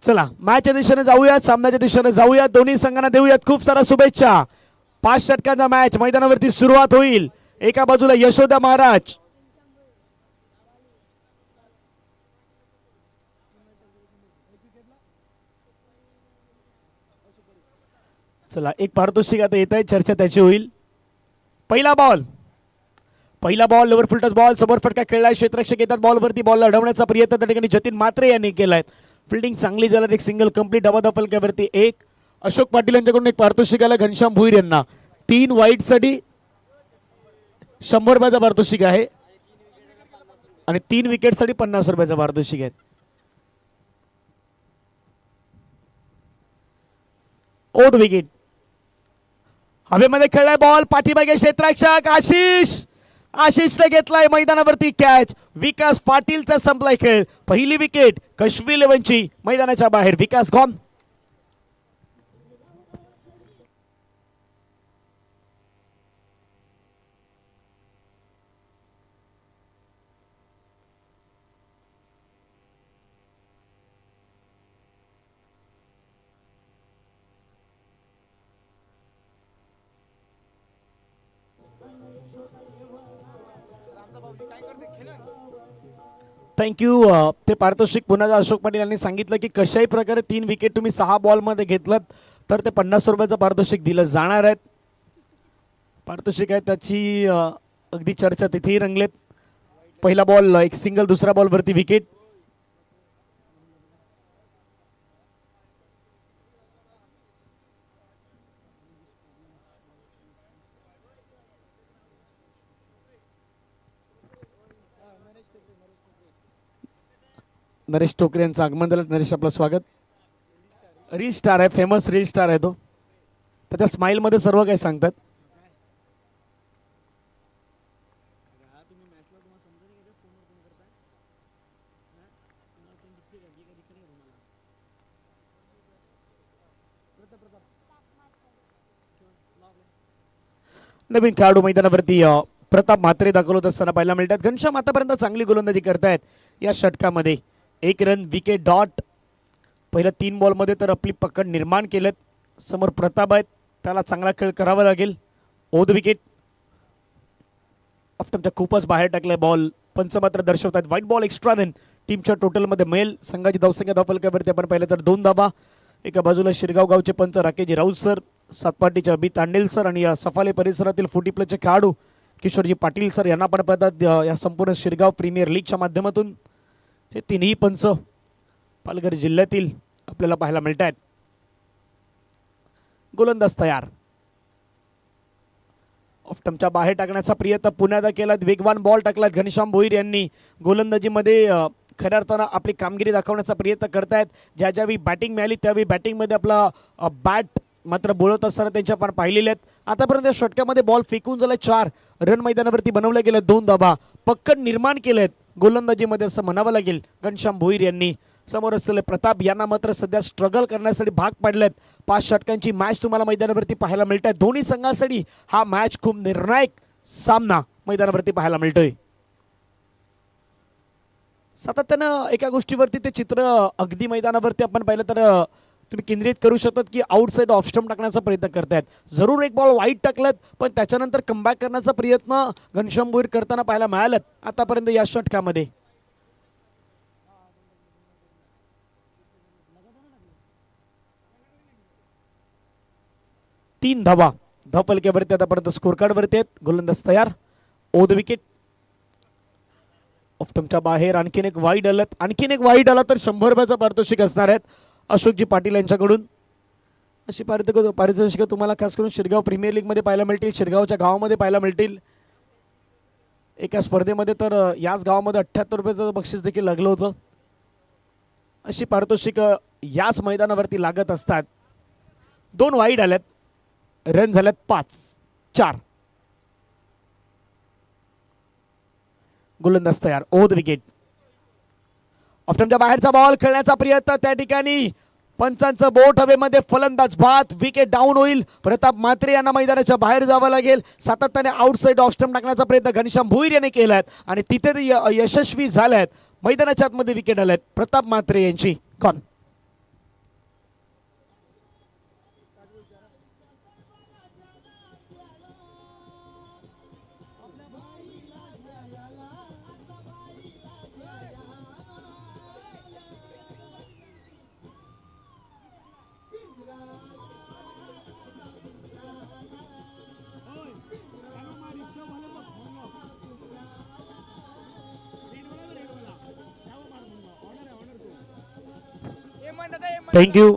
चला मॅचच्या दिशेने जाऊयात, सामन्याच्या दिशेने जाऊयात. दोन्ही संघांना देऊयात खूप सारा शुभेच्छा. 5 षटकांचा मॅच मैदानावरती सुरुवात होईल. एका बाजूला यशोदा महाराज, चला एक पारितोषिक आता येत आहे, चर्चा त्याची होईल. पहिला बॉल लोवर फुलटस बॉल, समोर फटका खेळलाय, क्षेत्ररक्षक येतात बॉलवरती, बॉल अडवण्याचा प्रयत्न त्या ठिकाणी जतीन म्हात्रे यांनी केलाय. फिल्डिंग चांगली झाल्यात, एक सिंगल कंप्लीट डबा फलक्यावरती एक. अशोक पाटील यांच्याकडून एक पारितोषिक आलं घनश्याम भुईर यांना. 3 वाईटसाठी 100 रुपयाचा पारितोषिक आहे आणि 3 विकेटसाठी 50 रुपयाचा पारितोषिक आहे. ओड विकेट हवेमध्ये खेळलाय बॉल, पाठीमागे क्षेत्ररक्षक आशिषने घेतलाय मैदानावरती कॅच. विकास पाटीलचा संपलाय खेळ. पहिली विकेट कश्मीर 11ची मैदानाच्या बाहेर. विकास गॉन. थँक्यू. ते पारितोषिक पुन्हा अशोक पाटील यांनी सांगितलं की कशाही प्रकारे 3 विकेट तुम्ही 6 बॉलमध्ये घेतलं तर ते 50 रुपयाचं पारितोषिक दिलं जाणार आहे. पारितोषिक आहे त्याची अगदी चर्चा तिथेही रंगलेत. पहिला बॉल एक सिंगल, दुसरा बॉलवरती विकेट. नरेश टोकरे यांचं आगमन झालं. नरेश आपलं स्वागत. रील स्टार आहे, फेमस रील स्टार आहे तो. त्याच्या स्माइलमध्ये सर्व काही सांगतात. नवीन खेळाडू मैदानावरती प्रताप म्हात्रे दाखवत असताना पाहायला मिळतात. घनश्याम आतापर्यंत चांगली गोलंदाजी करतायत या षटकामध्ये. 1 रन, विकेट, डॉट. पहिल्या 3 बॉलमध्ये तर आपली पकड निर्माण केलेत. समोर प्रताप आहेत, त्याला चांगला खेळ करावा लागेल. ओद विकेट. ऑफ्टमच्या खूपच बाहेर टाकलाय बॉल. पंच मात्र दर्शवतात व्हाईट बॉल, एक्स्ट्रा रन. टीमच्या टोटलमध्ये मिळेल. संघाची धावसंख्या धावफलकावरती आपण पाहिलं तर 2 धाबा. एका बाजूला शिरगाव गावचे पंच राकेशजी राऊत सर, सातपाटीचे अभि तांडेल सर आणि या सफाले परिसरातील फुटी प्लेचे खेळाडू किशोरजी पाटील सर यांना पण पाहतात या संपूर्ण शिरगाव प्रीमियर लीगच्या माध्यमातून. हे तिन्ही पंच पालघर जिल्ह्यातील आपल्याला पाहायला मिळत आहेत. गोलंदाज तयार. ऑफ्टमच्या बाहेर टाकण्याचा प्रयत्न पुन्हा केला. वेगवान बॉल टाकला घनश्याम भोईर यांनी. गोलंदाजीमध्ये खऱ्या अर्थानं आपली कामगिरी दाखवण्याचा प्रयत्न करतायत. ज्यावेळी बॅटिंग मिळाली त्यावेळी बॅटिंगमध्ये आपला बॅट मात्र बोलत असताना त्यांच्या पण पाहिलेले आहेत. आतापर्यंत षटकामध्ये बॉल फेकून झाला 4 रन मैदानावरती बनवले गेले. 2 धाबा पक्कड निर्माण केलेत गोलंदाजीमध्ये असं म्हणावं लागेल घनश्याम भोईर यांनी. समोर असलेले प्रताप यांना मात्र सध्या स्ट्रगल करण्यासाठी भाग पडलेत. 5 षटकांची मॅच तुम्हाला मैदानावरती पाहायला मिळत आहे. दोन्ही संघांसाठी हा मॅच खूप निर्णायक सामना मैदानावरती पाहायला मिळतोय. सातत्यानं एका गोष्टीवरती ते चित्र अगदी मैदानावरती आपण पाहिलं तर तुम्ही केंद्रित करू शकतात की आउटसाइड ऑफ स्टंप टाकण्याचा प्रयत्न करतायत. जरूर एक बॉल वाईट टाकलात पण त्याच्यानंतर कमबॅक करण्याचा प्रयत्न घनश्याम भोईर करताना पाहायला मिळालं आतापर्यंत या षटकामध्ये. तीन धावा धावफलक्यावरती आतापर्यंत स्कोर कार्डवरती आहेत. गोलंदाज तयार. ओद विकेट. ऑफ्टमच्या बाहेर आणखीन एक वाईड आला तर 100 रुपयाचा पारितोषिक असणार आहेत अशोकजी पाटील यांच्याकडून. अशी पारितोषिक तुम्हाला खास करून शिरगाव प्रीमियर लीगमध्ये पाहायला मिळतील. शिरगावच्या गावामध्ये पाहायला मिळतील. एका स्पर्धेमध्ये तर याच गावामध्ये 78 रुपयाचं बक्षीस देखील लागलं होतं. अशी पारितोषिक याच मैदानावरती लागत असतात. 2 वाईड आल्यात. रन झाल्यात 5-4. गोलंदाज तयार. ओद विकेट. ऑफ्टमच्या बाहेरचा बॉल खेळण्याचा प्रयत्न त्या ठिकाणी पंचांचं बोट हवेमध्ये. फलंदाज बाद. विकेट डाऊन होईल. प्रताप म्हात्रे यांना मैदानाच्या बाहेर जावं लागेल. सातत्याने आउटसाइड ऑफ स्टंप टाकण्याचा प्रयत्न घनश्याम भोईर यांनी केलाय आणि तिथे ते यशस्वी झाल्यात. मैदानाच्या आतमध्ये विकेट आल्यात प्रताप म्हात्रे यांची. गॉन. थँक्यू.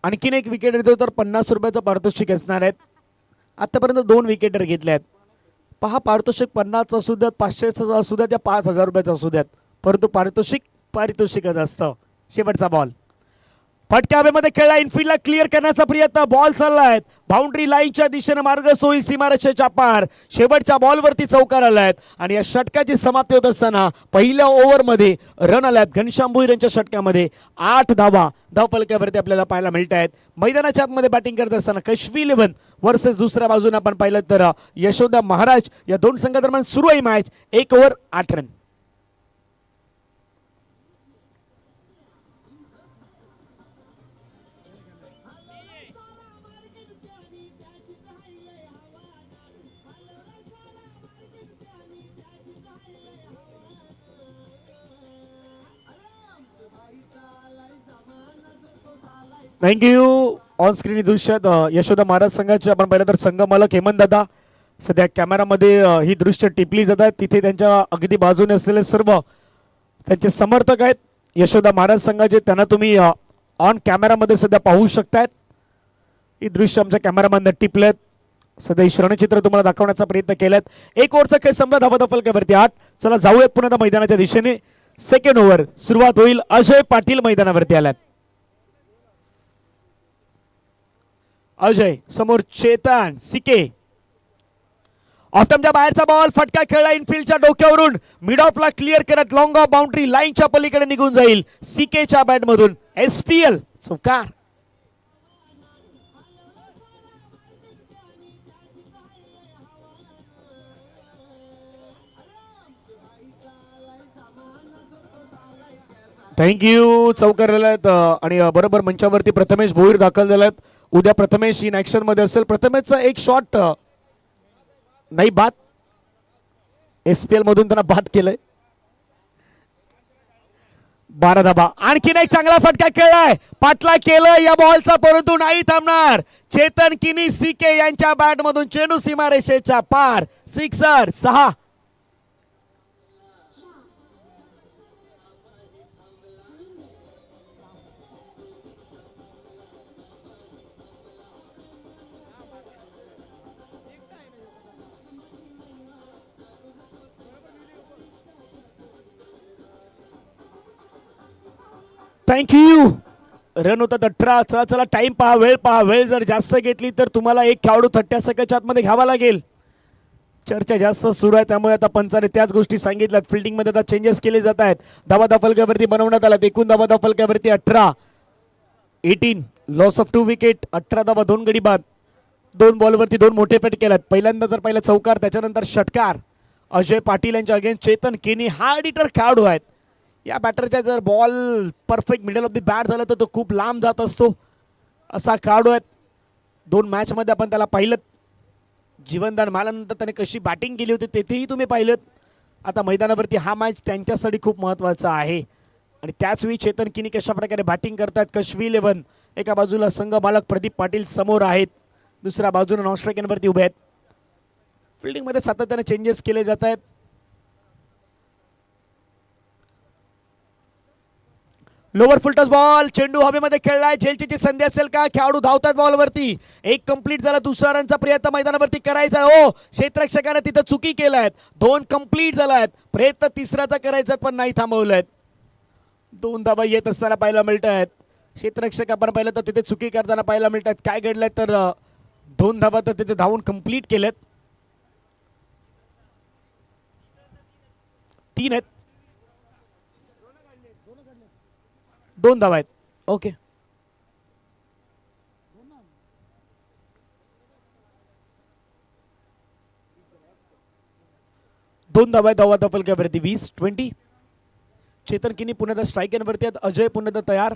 आणखीन एक विकेट येतो तर 50 रुपयाचं पारितोषिक असणार आहेत. आतापर्यंत 2 विकेटर घेतल्या आहेत. पहा, पारितोषिक 50 असू द्यात, 500 असू द्यात, या 5000 रुपयाचं असू द्यात, परंतु पारितोषिकच असतं. शेवटचा बॉल फटक्या हवेमध्ये खेळला, इनफिल्डला क्लिअर करण्याचा प्रयत्न, बॉल चाललाय बाउंड्री लाईनच्या दिशेने, मार्ग सोयी सीमारेषेच्या पार. शेवटच्या बॉलवरती चौकार आलायत आणि या षटकाची समाप्ती होत असताना पहिल्या ओव्हरमध्ये रन आल्यात घनश्याम भोईर यांच्या षटकामध्ये. 8 धावा धावफलकावरती आपल्याला पाहायला मिळत आहेत. मैदानाच्या आतमध्ये बॅटिंग करत असताना कश्मी 11 वर्सेस दुसऱ्या बाजूने आपण पाहिलं तर यशोदा महाराज, या दोन संघादरम्यान सुरू आहे match. 1 over 8 run. Thank you. On screen दृश्यात यशोदा महाराज संघाचे आपण पाहिलं तर संघ मालक हेमंत दादा सध्या कॅमेरामध्ये ही दृश्य टिपली जात आहेत. तिथे त्यांच्या अगदी बाजूने असलेले सर्व त्यांचे समर्थक आहेत यशोदा महाराज संघाचे, त्यांना तुम्ही ऑन कॅमेरामध्ये सध्या पाहू शकतायत. ही दृश्य आमच्या कॅमेरामॅनने टिपलेत. सध्या ही श्रणचित्र तुम्हाला दाखवण्याचा प्रयत्न केलात. 1 ओव्हरचा खेळ संपला, धावा फलकावरती 8. चला जाऊयात पुन्हा मैदानाच्या दिशेने. सेकंड ओव्हर सुरुवात होईल. अजय पाटील मैदानावरती आल्यात. अजय समोर चेतन सिके. ऑफ्टमच्या बाहेरचा बॉल, फटका खेळला इनफिल्डच्या डोक्यावरून, मिड ऑफला क्लिअर करत लॉंग ऑफ बाउंड्री लाईनच्या पलीकडे निघून जाईल सिकेच्या बॅटमधून. SPL चौकार. थँक्यू. चौकार झाल्यात आणि बरोबर मंचावरती प्रथमेश भोईर दाखल झाल्यात. उद्या प्रथमेश इन ऍक्शन मध्ये असेल. प्रथमेशचा एक शॉट नाही बाद, SPL मधून त्यांना बाद केलंय. 12 धाबा. आणखीन एक चांगला फटका खेळलाय, पाटला केलं या बॉलचा, परंतु नाही थांबणार. चेतन किनी सिके यांच्या बॅट मधून चेंडू सीमारेषेच्या पार. 6. थँक्यू. रन होतात 18. चला चला टाइम पहा, वेळ पहा. वेळ जर जास्त घेतली तर तुम्हाला एक खेळाडू 30 सेकंडच्या आतमध्ये घ्यावा लागेल. चर्चा जास्त सुरू आहे, त्यामुळे आता पंचाने त्याच गोष्टी सांगितल्यात. फिल्डिंग मध्ये आता चेंजेस केले जात आहेत. धावा फलकावरती बनवण्यात आला. एकूण धावा फलकावरती 18. 18 लॉस ऑफ 2 विकेट. 18 धावा, 2 गडी बाद. 2 बॉलवरती 2 मोठे फेट केल्यात. पहिल्यांदा तर पहिला चौकार, त्याच्यानंतर षटकार. अजय पाटील यांच्या अगेन्स्ट चेतन केनी हार्ड हिटर खेळाडू आहेत. या बॅटरच्या जर ball perfect middle of the bat झाला तर तो खूप लांब जात असतो, असा खेळाडू आहेत. 2 मॅचमध्ये आपण त्याला पाहिलं. जीवनदान मिळाल्यानंतर त्याने कशी बॅटिंग केली होती तेथेही तुम्ही पाहिलं. आता मैदानावरती हा मॅच त्यांच्यासाठी खूप महत्त्वाचा आहे आणि त्याचवेळी चेतन किनी कशा प्रकारे बॅटिंग करतात. कश्मी 11 एका बाजूला संघ मालक प्रदीप पाटील समोर आहेत, दुसऱ्या बाजूला नॉन स्ट्रायकरवरती उभे आहेत. फिल्डिंगमध्ये सातत्याने चेंजेस केले जात आहेत. लोअर फुलटस बॉल, चेंडू हवेमध्ये खेळलाय. झेलची संधी असेल का? खेळाडू धावतात बॉलवरती. 1 कंप्लीट झाला. दुसरा रनचा प्रयत्न मैदानावरती करायचा. हो, क्षेत्ररक्षकाने तिथं चुकी केल्यात. 2 कंप्लीट झालायत. प्रयत्न तिसऱ्याचा करायचा पण नाही थांबवलायत. 2 धावा येत असताना पाहायला मिळत आहेत. क्षेत्ररक्षक आपण पाहिलं तर तिथे चुकी करताना पाहायला मिळत आहेत. काय घडलंय तर 2 धावा तर तिथे धावून कंप्लीट केल्यात. 3 आहेत. 2 धावा आहेत. ओके, 2 धावा आहेत. धावा फलकावरती 20. चेतन किनी पुन्हा स्ट्रायकरवरती आहेत. अजय पुन्हा तयार.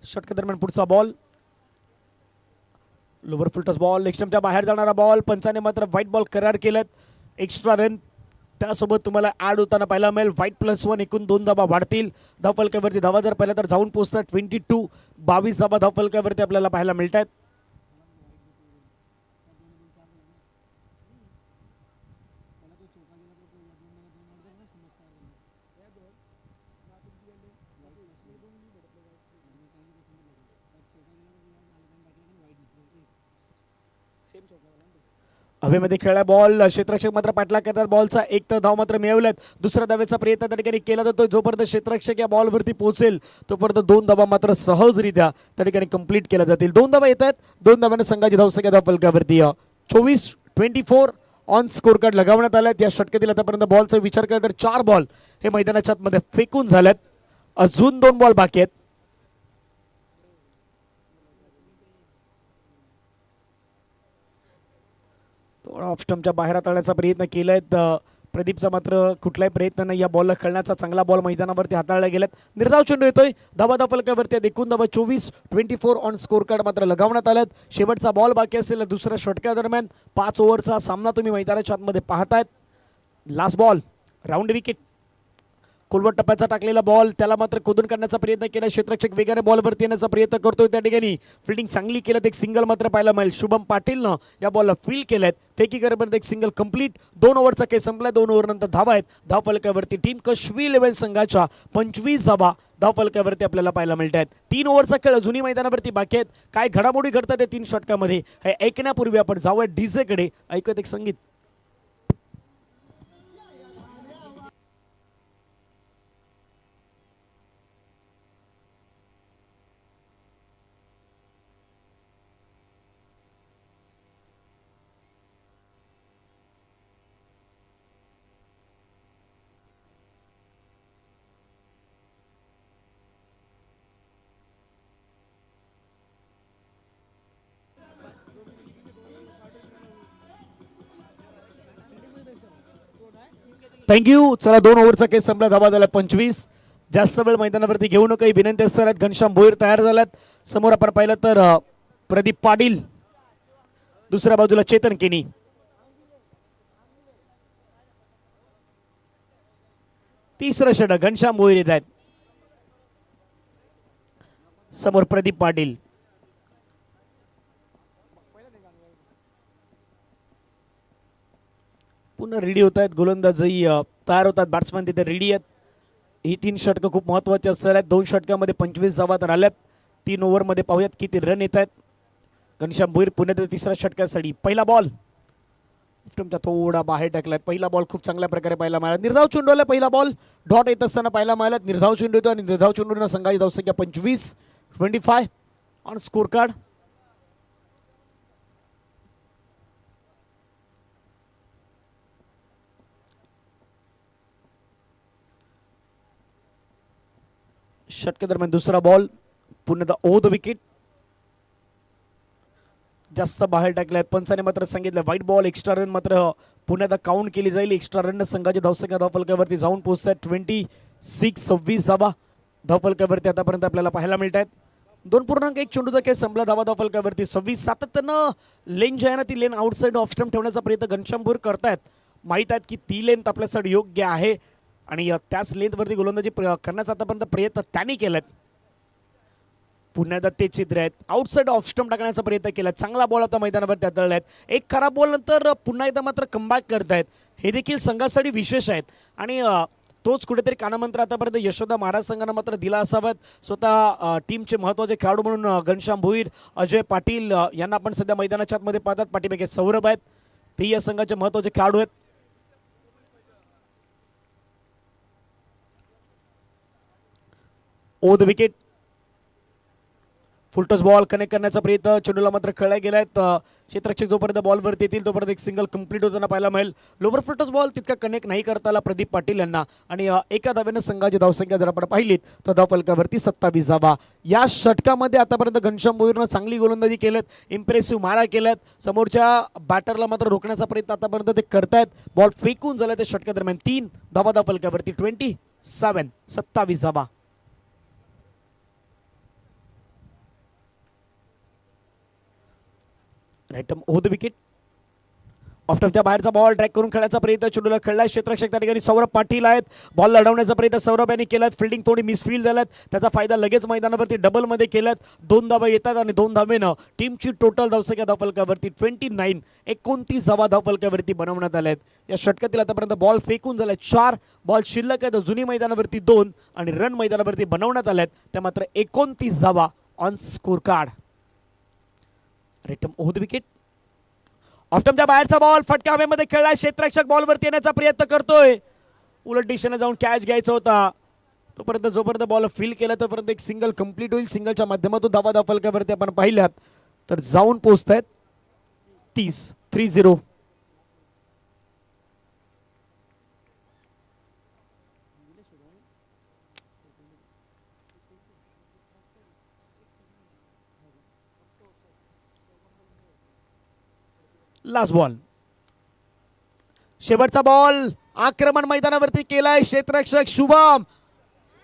षटका दरम्यान पुढचा बॉल, लोअर फुलटस बॉल, एक्स्ट्रमच्या बाहेर जाणारा बॉल. पंचाने मात्र व्हाईट बॉल करार केलेत. एक्स्ट्रा रन त्यासोबत तुम्हाला ऍड होताना पाहायला मिळेल. व्हाईट +1 एकूण 2 धावा वाढतील. धावफलकावरती धावा जर पाहिला तर जाऊन पोहोचतात 22. 22 धावा धावफलकावरती आपल्याला पाहायला मिळत आहेत. हवेमध्ये खेळला बॉल, क्षेत्ररक्षक मात्र पाठलाग करतात बॉलचा. एक तर धाव मात्र मिळवल्यात. दुसऱ्या धावेचा प्रयत्न त्या ठिकाणी केला जातो. जोपर्यंत क्षेत्ररक्षक या बॉलवरती पोहोचेल तोपर्यंत 2 धावा मात्र सहजरित्या त्या ठिकाणी कंप्लीट केल्या जातील. 2 धावा येत आहेत. 2 धावांनी संघाची धावसंख्या धाव फलकावरती 24-24 ऑन स्कोर कार्ड लगावण्यात आल्यात. या षटकातील आतापर्यंत बॉलचा विचार केला तर 4 बॉल हे मैदानाच्या आतमध्ये फेकून झाल्यात. अजून 2 बॉल बाकी आहेत. थोडा ऑफ स्टंपच्या बाहेर हाताळण्याचा प्रयत्न केलाय. प्रदीपचा मात्र कुठलाही प्रयत्न नाही या बॉलला खेळण्याचा. चांगला बॉल मैदानावरती हाताळला गेलात. निर्धाव चेंडू येतोय. धावा फलकावरती एकूण धावा 24-24 ऑन स्कोर कार्ड मात्र लगावण्यात आल्यात. शेवटचा बॉल बाकी असेल दुसऱ्या षटकादरम्यान. 5 ओव्हरचा सामना तुम्ही मैदानाच्या आतमध्ये पाहतायत. Last ball, round wicket. कोलवट टप्प्याचा टाकलेला बॉल, त्याला मात्र खोदून काढण्याचा प्रयत्न केला. क्षेत्ररक्षक वेगाने बॉलवरती येण्याचा प्रयत्न करतोय. त्या ठिकाणी फिल्डिंग चांगली केलं. एक सिंगल मात्र पाहायला मिळेल. शुभम पाटीलनं या बॉलला फील्ड केल्यात. फेकी करेपर्यंत एक सिंगल कंप्लीट. 2 ओव्हरचा खेळ संपलाय. 2 ओव्हर नंतर धावा आहेत. धाव फलकावरती टीम कश्मी 11 संघाच्या 25 धावा धाव फलकावरती आपल्याला पाहायला मिळत आहेत. 3 ओव्हरचा खेळ अजूनही मैदानावरती बाकी आहेत. काय घडामोडी घडतात या 3 षटकामध्ये हे ऐकण्यापूर्वी आपण जाऊया डीजे कडे. ऐकत एक संगीत. थँक्यू. चला 2 ओव्हरचा केस संपला. धावा झाला 25. जास्त वेळ मैदानावरती घेऊ नका ही विनंती असणार आहेत. घनश्याम भोईर तयार झाल्यात. समोर आपण पाहिलं तर प्रदीप पाटील, दुसऱ्या बाजूला चेतन केनी. तिसरं षटक घनश्याम भोईर येत आहेत. समोर प्रदीप पाटील. पुन्हा रेडी होत आहेत. गोलंदाजही तयार होतात. बॅट्समॅन तिथे रेडी आहेत. ही 3 षटकं खूप महत्त्वाची असणार आहेत. 2 षटकामध्ये 25 धावा तर आल्यात. 3 ओव्हरमध्ये पाहूयात किती रन येत आहेत. घनश्याम भोईर पुण्यात तिसऱ्या षटकासाठी. पहिला बॉल तुमचा थोडा बाहेर टाकलाय. पहिला बॉल खूप चांगल्या प्रकारे पाहायला मिळाला. निर्धाव चेंडूला पहिला बॉल डॉट येत असताना पाहायला मिळाला. निर्धाव चेंडू येतो आणि निर्धाव चेंडूनं संघाची धावसंख्या 25-25 ऑन स्कोर कार्ड. षटके दरम्यान दुसरा बॉल. पुन्हा ओव्हर द विकेट. जास्त बाहेर टाकल्यात. पंचाने मात्र सांगितलं व्हाईट बॉल. एक्स्ट्रा रन मात्र पुण्यात काउंट केली जाईल. एक्स्ट्रा रन संघाच्या धावसंख्या धावफलकावरती जाऊन पोहोचतात 26 धावा धावफलकावरती आतापर्यंत आपल्याला पाहायला मिळत आहेत. 2.1 चेंडूचा खेळ संपला. धावा धावफलकावरती 26. सातत्यानं लेन जी आहे ना ती लेन आउटसाईड ऑफ स्टंप ठेवण्याचा प्रयत्न घनश्याम भोईर करतायत. माहीत आहेत की ती लेंथ आपल्यासाठी योग्य आहे आणि त्याच लेंथवरती गोलंदाजी करण्याचा आतापर्यंत प्रयत्न त्यांनी केलात. पुन्हा एकदा ते चित्र आहेत. आउटसाईड ऑफ स्टंप टाकण्याचा प्रयत्न केला. चांगला बॉल आता मैदानावर हाताळला आहेत. एक खराब बॉल नंतर पुन्हा एकदा मात्र कमबॅक करतायत. हे देखील संघासाठी विशेष आहेत आणि तोच कुठेतरी कानामंत्र आतापर्यंत यशोदा महाराज संघानं मात्र दिला असावा. स्वतः टीमचे महत्त्वाचे खेळाडू म्हणून घनश्याम भोईर, अजय पाटील यांना आपण सध्या मैदानाच्या आतमध्ये पाहतात. पाठीमागे सौरभ आहेत. ते या संघाचे महत्त्वाचे खेळाडू आहेत. Over the wicket. Full toss ball connect करण्याचा प्रयत्न चेंडूला मात्र खेळला गेलाय. क्षेत्ररक्षक जोपर्यंत बॉलवरती येतील तोपर्यंत एक सिंगल कंप्लीट होताना पाहायला मिळेल. लोवर फुलटॉस बॉल तितका कनेक्ट नाही करता आला प्रदीप पाटील यांना आणि एका धावेनं संघाची धावसंख्या जर आपण पाहिलीत तर धावफलकावरती 27 धावा. या षटकामध्ये आतापर्यंत घनश्याम भोईरनं चांगली गोलंदाजी केलेत. इम्प्रेसिव्ह मारा केल्यात. समोरच्या बॅटरला मात्र रोखण्याचा प्रयत्न आतापर्यंत ते करतायत. बॉल फेकून झाला त्या षटकादरम्यान 3 धावा धावफलकावरती 27 धावा. Right over the wicket. ऑफ्टॉपच्या बाहेरचा बॉल ट्रॅक करून खेळायचा प्रयत्न चेंडूला खेळलाय क्षेत्ररक्षक त्या ठिकाणी सौरभ पाटील आहेत. बॉल लढवण्याचा प्रयत्न सौरभ यांनी केलाय. फिल्डिंग थोडी मिसफील्ड झाल्यात, त्याचा फायदा लगेच मैदानावरती डबलमध्ये केल्यात. 2 धावा येतात आणि 2 धावेनं टीमची टोटल धावसंख्या धावफलकावरती 29 धावा धावफलकावरती बनवण्यात आल्या आहेत. या षटकातील आतापर्यंत बॉल फेकून झाले 4 बॉल शिल्लक आहेत. जुनी मैदानावरती 2 आणि रन मैदानावरती बनवण्यात आल्यात त्या मात्र 29 धावा on score card. Right arm over the wicket. ऑफ्टमच्या बाहेरचा बॉल फटका हवेमध्ये खेळलाय. क्षेत्ररक्षक बॉलवरती येण्याचा प्रयत्न करतोय. उलट दिशेने जाऊन कॅच घ्यायचा होता. तोपर्यंत जोपर्यंत बॉल फील केला तोपर्यंत एक सिंगल कंप्लीट होईल. सिंगलच्या माध्यमातून धावा धावफलकावरती आपण पाहिल्यात तर जाऊन पोहोचतायत 30. Last ball. शेवटचा बॉल आक्रमण मैदानावरती केलाय क्षेत्ररक्षक शुभम.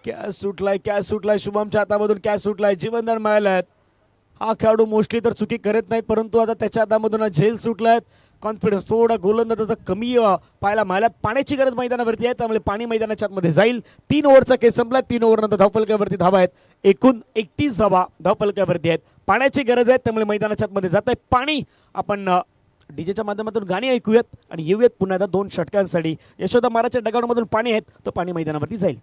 कॅच सुटलाय शुभमच्या हातामधून. कॅच सुटलाय. जीवनदान मिळाल्यात. हा खेळाडू मोस्टली तर चुकी करत नाहीत परंतु आता त्याच्या हातामधून झेल सुटलायत. कॉन्फिडन्स थोडा गोलंदाजाचा कमी पाहायला मिळाल्यात. पाण्याची गरज मैदानावरती आहे त्यामुळे पाणी मैदानाच्या आतमध्ये जाईल. 3 ओव्हरचा खेळ संपला. 3 ओव्हरनंतर धावफलकावरती धावा आहेत. एकूण 31 धावा धावफलकावरती आहेत. पाण्याची गरज आहे त्यामुळे मैदानाच्या आतमध्ये जात आहे पाणी. आपण डीजेच्या माध्यमातून गाणी ऐकूयात आणि येऊयात पुन्हा एकदा 2 षटकांसाठी. यशोदा महाराजच्या डगावमधून पाणी आहेत तो पाणी मैदानावरती जाईल.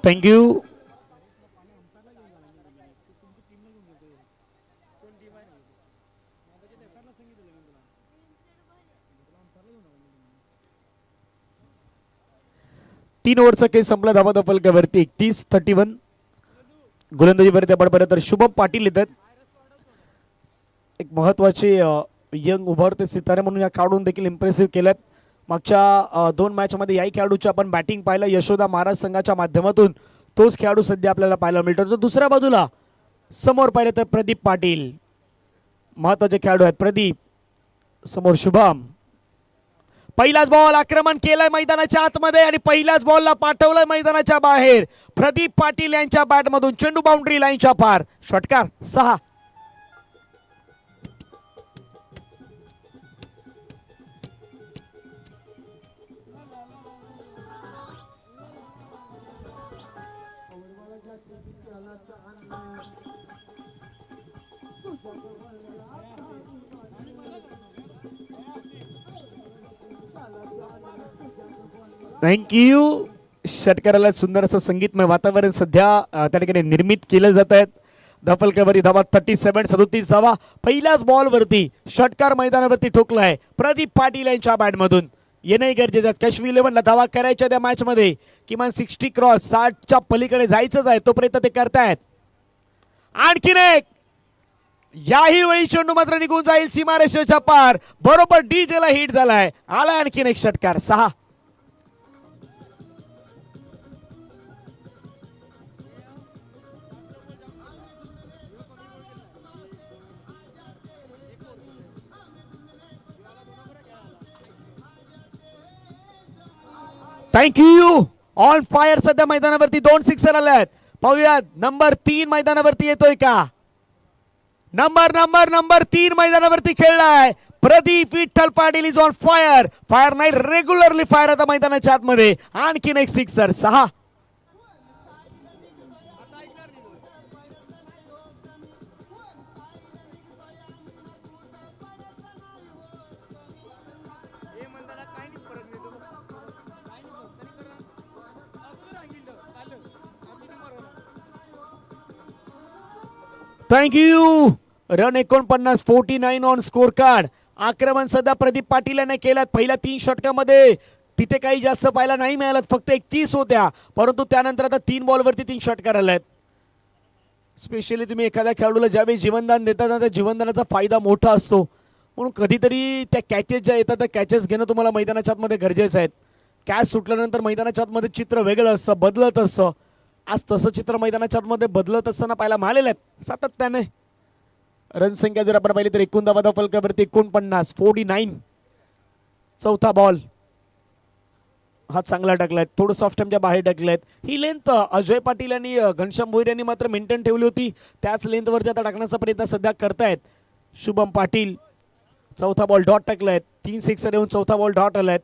थँक्यू. तीन ओव्हरचा खेळ संपला. धावा धावफलकावरती 31. गोलंदाजीवरती आपण परत तर शुभम पाटील येतात. एक महत्वाचे यंग उभरते सितारे म्हणून या खेळाडून देखील इम्प्रेसिव्ह केल्यात. मागच्या 2 मॅचमध्ये याही खेळाडूची आपण बॅटिंग पाहिलं यशोदा महाराज संघाच्या माध्यमातून. तोच खेळाडू सध्या आपल्याला पाहायला मिळतो. तर दुसऱ्या बाजूला समोर पाहिले तर प्रदीप पाटील महत्वाचे खेळाडू आहेत. प्रदीप समोर शुभम. पहिलाच बॉल आक्रमण केलंय मैदानाच्या आतमध्ये आणि पहिल्याच बॉलला पाठवलंय मैदानाच्या बाहेर. प्रदीप पाटील यांच्या बॅटमधून चेंडू बाउंड्री लाईनच्या पार. षटकार 6. थँक्यू. षटकाराला सुंदर असं संगीतमय वातावरण सध्या त्या ठिकाणी निर्मित केलं जात आहेत. धावफलकावरती धावा 37 धावा पहिल्याच बॉलवरती षटकार मैदानावरती ठोकलाय प्रदीप पाटील यांच्या बॅटमधून. येणंही गरजेचं आहे. कश्मीर 11ला धावा करायच्या त्या मॅचमध्ये किमान 60 क्रॉस 60च्या पलीकडे जायचंच आहे. तोपर्यंत ते करतायत. आणखीन एक. याही वेळी चेंडू मात्र निघून जाईल सीमारेषेच्या पार. बरोबर डीजेला हिट झालाय. आला आणखीन एक षटकार 6. थँक्यू. ऑन फायर सध्या मैदानावरती 2 सिक्सर आले आहेत. पाहूयात नंबर 3 मैदानावरती येतोय का. नंबर 3 मैदानावरती खेळलाय Pradeep Vitthal Patil. Is on fire. Fire नाही, रेग्युलरली फायर आता मैदानाच्या आतमध्ये. आणखीन एक sixer. 6. Thank you. Run 49. 49 on score card. आक्रमण सध्या प्रदीप पाटील याने केलं. पहिल्या 3 षटकामध्ये तिथे काही जास्त पाहायला नाही मिळालं, फक्त 31 होत्या. परंतु त्यानंतर आता 3 बॉलवरती 3 षटकार आलेत. स्पेशली तुम्ही एखाद्या खेळाडूला ज्यावेळी जीवनदान देतात ना, त्या जीवनदानाचा फायदा मोठा असतो. म्हणून कधीतरी त्या कॅचेस ज्या येतात त्या कॅचेस घेणं तुम्हाला मैदानाच्या आतमध्ये गरजेचं आहे. कॅच सुटल्यानंतर मैदानाच्या आतमध्ये चित्र वेगळं असतं, बदलत असतं. आज तसं चित्र मैदानाच्या आतमध्ये बदलत असताना पाहायला मिळालेलं आहे सातत्याने. रनसंख्या जर आपण पाहिली तर 49 फलकावरती 49. 49. चौथा बॉल. हा चांगला टाकलाय, थोडं सॉफ्ट टाइमच्या बाहेर टाकलायत. ही लेंथ अजय पाटील आणि घनश्याम भोईर यांनी मात्र मेंटेन ठेवली होती. त्याच लेंथवरती आता टाकण्याचा प्रयत्न सध्या करतायत शुभम पाटील. चौथा बॉल डॉट टाकलायत. 3 सिक्सर येऊन चौथा बॉल डॉट आलायत.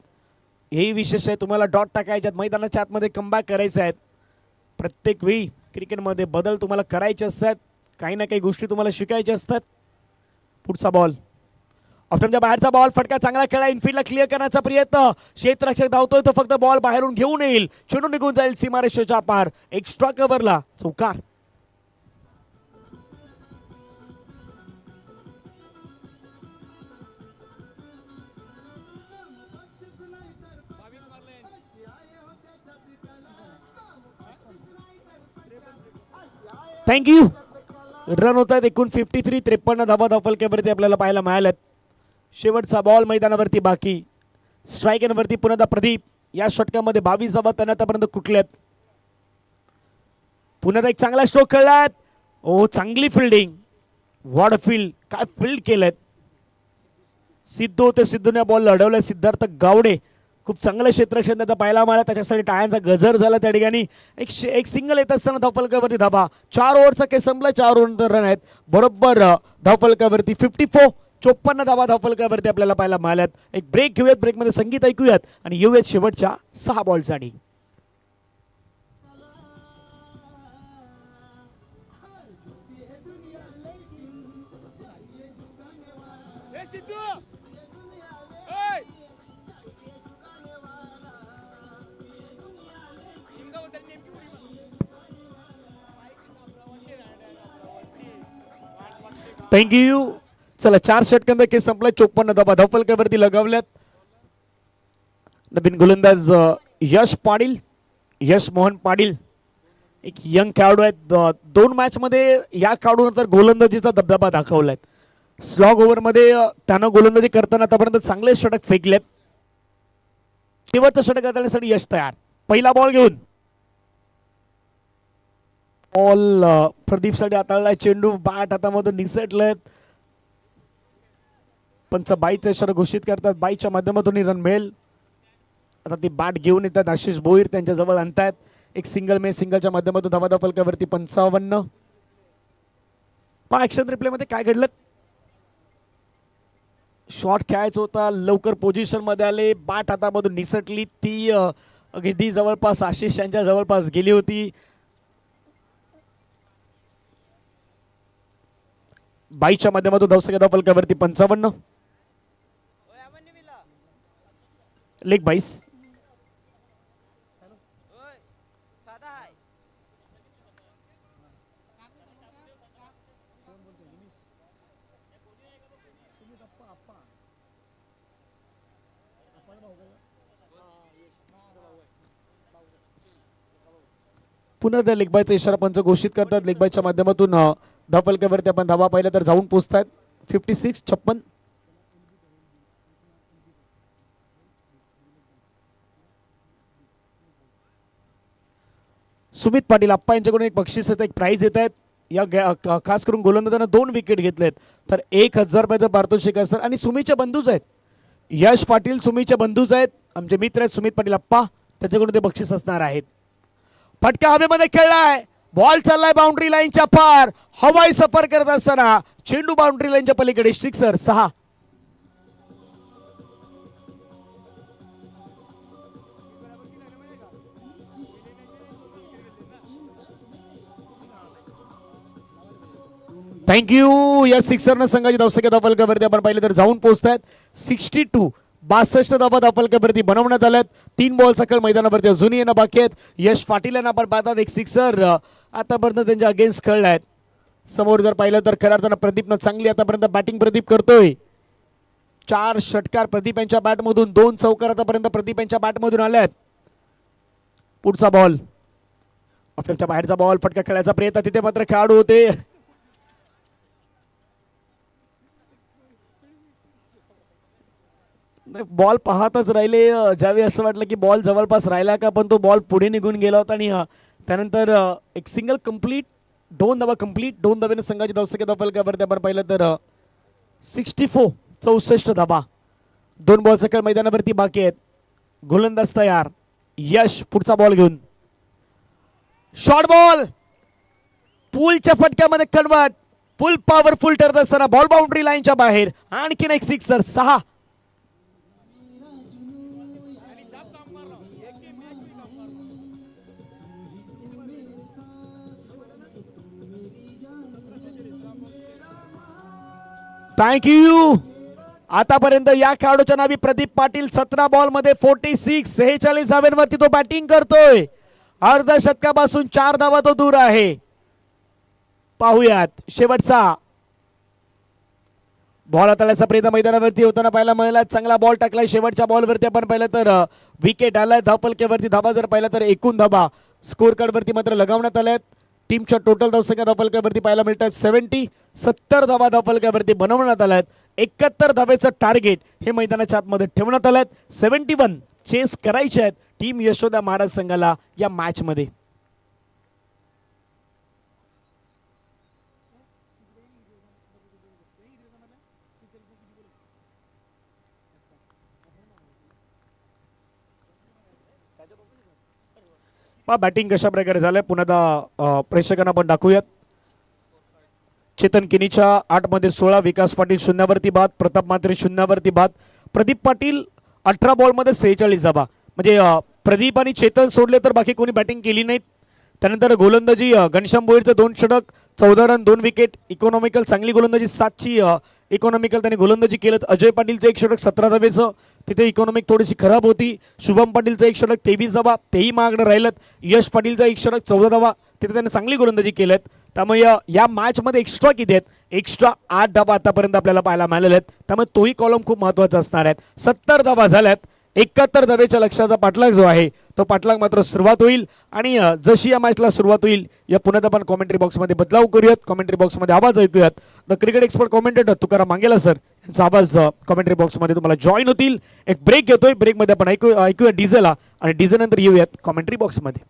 हेही विशेष आहे, तुम्हाला डॉट टाकायच्यात, मैदानाच्या आतमध्ये कमबॅक करायचे आहेत. प्रत्येक वेळी क्रिकेटमध्ये बदल तुम्हाला करायचे असतात, काही ना काही गोष्टी तुम्हाला शिकायच्या असतात. पुढचा बॉल ऑफ्टमच्या बाहेरचा बॉल. फटका चांगला खेळा. इनफिल्डला क्लिअर करण्याचा प्रयत्न. क्षेत्ररक्षक धावतोय तो फक्त बॉल बाहेरून घेऊन येईल, चेंडू निघून जाईल सीमारेषेच्या पार. एक्स्ट्रा कव्हरला चौकार. थँक्यू. रन होत आहेत एकूण 53. 53 धाबा धावफलकावरती आपल्याला पाहायला मिळाल्यात. शेवटचा बॉल मैदानावरती बाकी. स्ट्रायकरवरती पुन्हा प्रदीप. या षटकामध्ये 22 धाबा त्यांना आतापर्यंत कुठल्यात. पुन्हा एक चांगला स्ट्रोक खेळलात. ओ चांगली फिल्डिंग. वॉड फील्ड. काय फील्ड केलंय. सिद्धू होते, सिद्धूने बॉल लढवलाय. सिद्धार्थ गावडे खूप चांगलं क्षेत्ररक्षण त्याचा पाहायला मिळाला. त्याच्यासाठी टाळ्यांचा गजर झाला त्या ठिकाणी. एक सिंगल येत असताना धावफलकावरती धाबा. 4 ओव्हरचा केस संपला. 4 ओव्हर रन आहेत बरोबर धावफलकावरती. 54. 54 धाबा धावफलकावरती आपल्याला पाहायला मिळाल्यात. एक ब्रेक घेऊयात, ब्रेकमध्ये संगीत ऐकूयात आणि येऊयात शेवटच्या 6 बॉलसाठी. थँक्यू. चला 4 षटकांचा केस संपला. 54 धाबा धावफलकावरती लगावल्यात. नवीन गोलंदाज यश पाटील, यश मोहन पाटील एक यंग खेळाडू आहेत. 2 मॅच मध्ये या खेळाडूनंतर गोलंदाजीचा दबदबा दाखवलाय. स्लॉग ओव्हर मध्ये त्यानं गोलंदाजी करताना आतापर्यंत चांगले षटक फेकलेत. शेवटचं षटक करण्यासाठी यश तयार. पहिला बॉल घेऊन बॉल प्रदीप साठी हाताळलाय. चेंडू बॅट हातामधून निसटलेत. पंच बाईचा इशारा घोषित करतात. बाईच्या माध्यमातून रन मिळेल. आता ती बॅट घेऊन येतात. आशिष भोईर त्यांच्या जवळ आणतात. एक सिंगल मे सिंगलच्या माध्यमातून धावा धावफलकावरती 55. पहा ऍक्शन रिप्ले मध्ये काय घडलं. शॉट खेळायचा होता, लवकर पोझिशन मध्ये आले, बॅट हातामधून निसटली. ती अगदी जवळपास आशिष यांच्या जवळपास गेली होती. बाईच्या माध्यमातून धावसंख्या धावफलकावरती 55. लेग 22. पुन्हा त्या लेगबायचा इशारा पंच घोषित करतात. लेगबायच्या माध्यमातून धावफलकावरती आपण धावा पाहिल्या तर जाऊन पोहोचतात. 56. 56. सुमित पाटील आप्पा यांच्याकडून एक बक्षीस येतं, एक प्राइज येत आहेत. या खास करून गोलंदाजांना 2 विकेट घेतलेत तर 1000 रुपयाचं पारितोषिक असतं. आणि सुमीचे बंधूच आहेत. यश पाटील सुमीचे बंधूच आहेत, आमचे मित्र आहेत सुमित पाटील आप्पा. त्याच्याकडून ते बक्षीस असणार आहेत. फटका हवेमध्ये खेळलाय, बॉल चाललाय बाउंड्री लाईनच्या पार, हवाई सफर करत असताना चेंडू बाउंड्री लाईनच्या पलीकडे. सिक्सर 6. थँक्यू. या सिक्सरनं संघाची धावसंख्या धावफलकावरती आपण पाहिलं तर जाऊन पोहोचतायत 62. 62 धावा धावफलकावरती बनवण्यात आल्यात. 3 बॉल सकल मैदानावरती अजूनही येणं बाकी आहेत. यश पाटील यांना आपण पाहतात एक सिक्सर आतापर्यंत त्यांच्या अगेन्स्ट खेळलाय. समोर जर पाहिलं तर खऱ्या अर्थानं प्रदीपनं चांगली आतापर्यंत बॅटिंग प्रदीप करतोय. 4 षटकार प्रदीप यांच्या बॅटमधून, 2 चौकार आतापर्यंत प्रदीप यांच्या बॅटमधून आल्यात. पुढचा बॉल ऑफच्या बाहेरचा बॉल, फटका खेळायचा प्रयत्न, तिथे मात्र खेळाडू होते. बॉल पाहतच राहिले. ज्यावेळी असं वाटलं की बॉल जवळपास राहिला का, पण तो बॉल पुढे निघून गेला होता. आणि त्यानंतर एक सिंगल कंप्लीट, 2 धावा कंप्लीट, 2 धावेने संघाची धावसंख्या धावफलकावरती आपण पाहिलं तर 64. 64 धावा. 2 बॉल सकल मैदानावरती बाकी आहेत. गोलंदाज तयार. यश पुढचा बॉल घेऊन, शॉर्ट बॉल पुलच्या फटक्यामध्ये कन्वर्ट. फुल पॉवरफुल ठरत असताना बॉल बाउंड्री लाईनच्या बाहेर. आणखीन एक सिक्सर. 6. थँक्यू. आतापर्यंत या खेळाडूच्या नावी प्रदीप पाटील. 17 बॉल मध्ये 46. 46 धाव्यांवरती तो बॅटिंग करतोय. अर्धा शतकापासून 4 धावा तो दूर आहे. पाहूयात शेवटचा बॉल हाताळण्याचा प्रयत्न मैदानावरती होताना पाहायला मिळाला. चांगला बॉल टाकलाय. शेवटच्या बॉलवरती आपण पाहिलं तर विकेट आलाय. धावफलकावरती धावा जर पाहिलं तर एकूण धावा स्कोर कार्ड वरती मात्र लगावण्यात आल्यात. टीमच्या टोटल धावसंख्या धावफलकावरती पाहायला मिळतात 70. 70 धावा धावफलकावरती बनवण्यात आल्यात. 71 धावेचं टार्गेट हे मैदानाच्या आतमध्ये ठेवण्यात आल्यात. 71 चेस करायचे आहेत टीम यशोदा महाराज संघाला या मॅच मध्ये. बॅटिंग कशा प्रकारे झालंय पुन्हा प्रेक्षकांना आपण दाखवूयात. चेतन किनीच्या 8 मध्ये 16, विकास पाटील 0 वरती बाद, प्रताप मात्रे 0 वरती बाद, प्रदीप पाटील 18 बॉल मध्ये 46 धावा. म्हणजे प्रदीप आणि चेतन सोडले तर बाकी कोणी बॅटिंग केली नाहीत. त्यानंतर गोलंदाजी घनश्याम भोईरचं 2 षटक, 14 रन, 2 विकेट. इकॉनॉमिकल चांगली गोलंदाजी, 7ची इकॉनॉमिकल त्यांनी गोलंदाजी केलं. अजय पाटीलचं 1 षटक 17 धावेचं, तिथे इकॉनॉमिक थोडीशी खराब होती. शुभम पाटीलचं 1 षटक 23 धावा, तेही मागणं राहिलं. यश पाटीलचं 1 षटक 14 धावा, तिथे त्यांनी चांगली गोलंदाजी केलेत. त्यामुळे या मॅच मध्ये एक्स्ट्रा किती आहेत? एक्स्ट्रा 8 धावा आतापर्यंत आपल्याला पाहायला मिळालेल्या आहेत. त्यामुळे तोही कॉलम खूप महत्त्वाचा असणार आहे. 70 धावा झाल्यात. 71 धावेच्या लक्ष्याचा पाठलाग जो आहे तो पाठलाग मात्र सुरुवात होईल. आणि जशी या मॅचला सुरुवात होईल या पुन्हा आपण कॉमेंट्री बॉक्समध्ये बदलाव करूयात. कॉमेंट्री बॉक्समध्ये आवाज ऐकूयात. The cricket expert commentator Tukaram Mangela sir यांचा आवाज कॉमेंट्री बॉक्समध्ये तुम्हाला जॉईन होतील. एक ब्रेक घेतोय. ब्रेकमध्ये आपण ऐकूया डीजेला आणि डीजे नंतर येऊयात कॉमेंट्री बॉक्समध्ये.